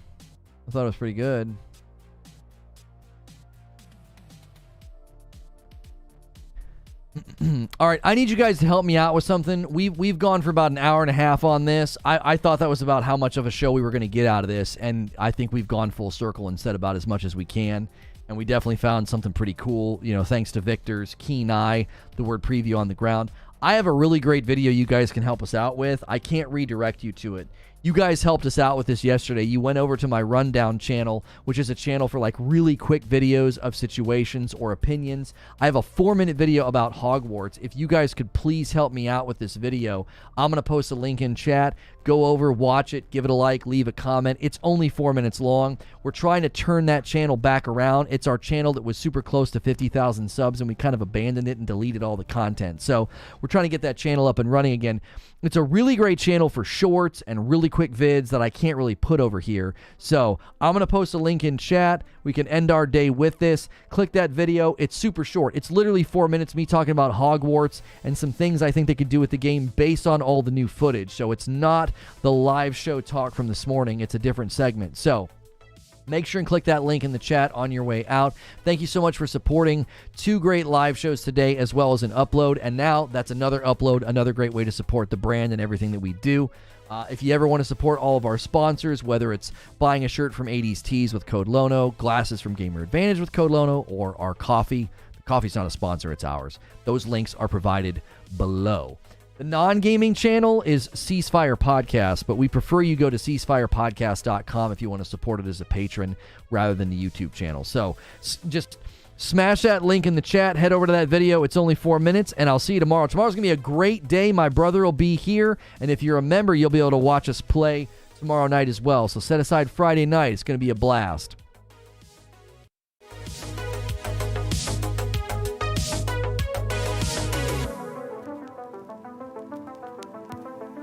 All right, I need you guys to help me out with something. We've gone for about an hour and a half on this. I thought that was about how much of a show we were going to get out of this, and I think we've gone full circle and said about as much as we can. And we definitely found something pretty cool, thanks to Victor's keen eye, the word preview on the ground. I have a really great video you guys can help us out with. I can't redirect you to it. You guys helped us out with this yesterday. You went over to my Rundown channel, which is a channel for like really quick videos of situations or opinions. I have a 4-minute video about Hogwarts. If you guys could please help me out with this video, I'm going to post a link in chat. Go over, watch it, give it a like, leave a comment. It's only 4 minutes long. We're trying to turn that channel back around. It's our channel that was super close to 50,000 subs, and we kind of abandoned it and deleted all the content. So we're trying to get that channel up and running again. It's a really great channel for shorts and really quick vids that I can't really put over here. So I'm going to post a link in chat. We can end our day with this. Click that video. It's super short. It's literally 4 minutes me talking about Hogwarts and some things I think they could do with the game based on all the new footage. So it's not the live show talk from this morning. It's a different segment. So make sure and click that link in the chat on your way out. Thank you so much for supporting 2 great live shows today, as well as an upload. And now that's another upload, another great way to support the brand and everything that we do. If you ever want to support all of our sponsors, whether it's buying a shirt from 80s Tees with code Lono, glasses from Gamer Advantage with code Lono, or our coffee. The coffee's not a sponsor, it's ours. Those links are provided below. The non-gaming channel is Ceasefire Podcast, but we prefer you go to ceasefirepodcast.com if you want to support it as a patron rather than the YouTube channel. So just smash that link in the chat. Head over to that video. It's only 4 minutes, and I'll see you tomorrow. Tomorrow's going to be a great day. My brother will be here, and if you're a member, you'll be able to watch us play tomorrow night as well. So set aside Friday night. It's going to be a blast.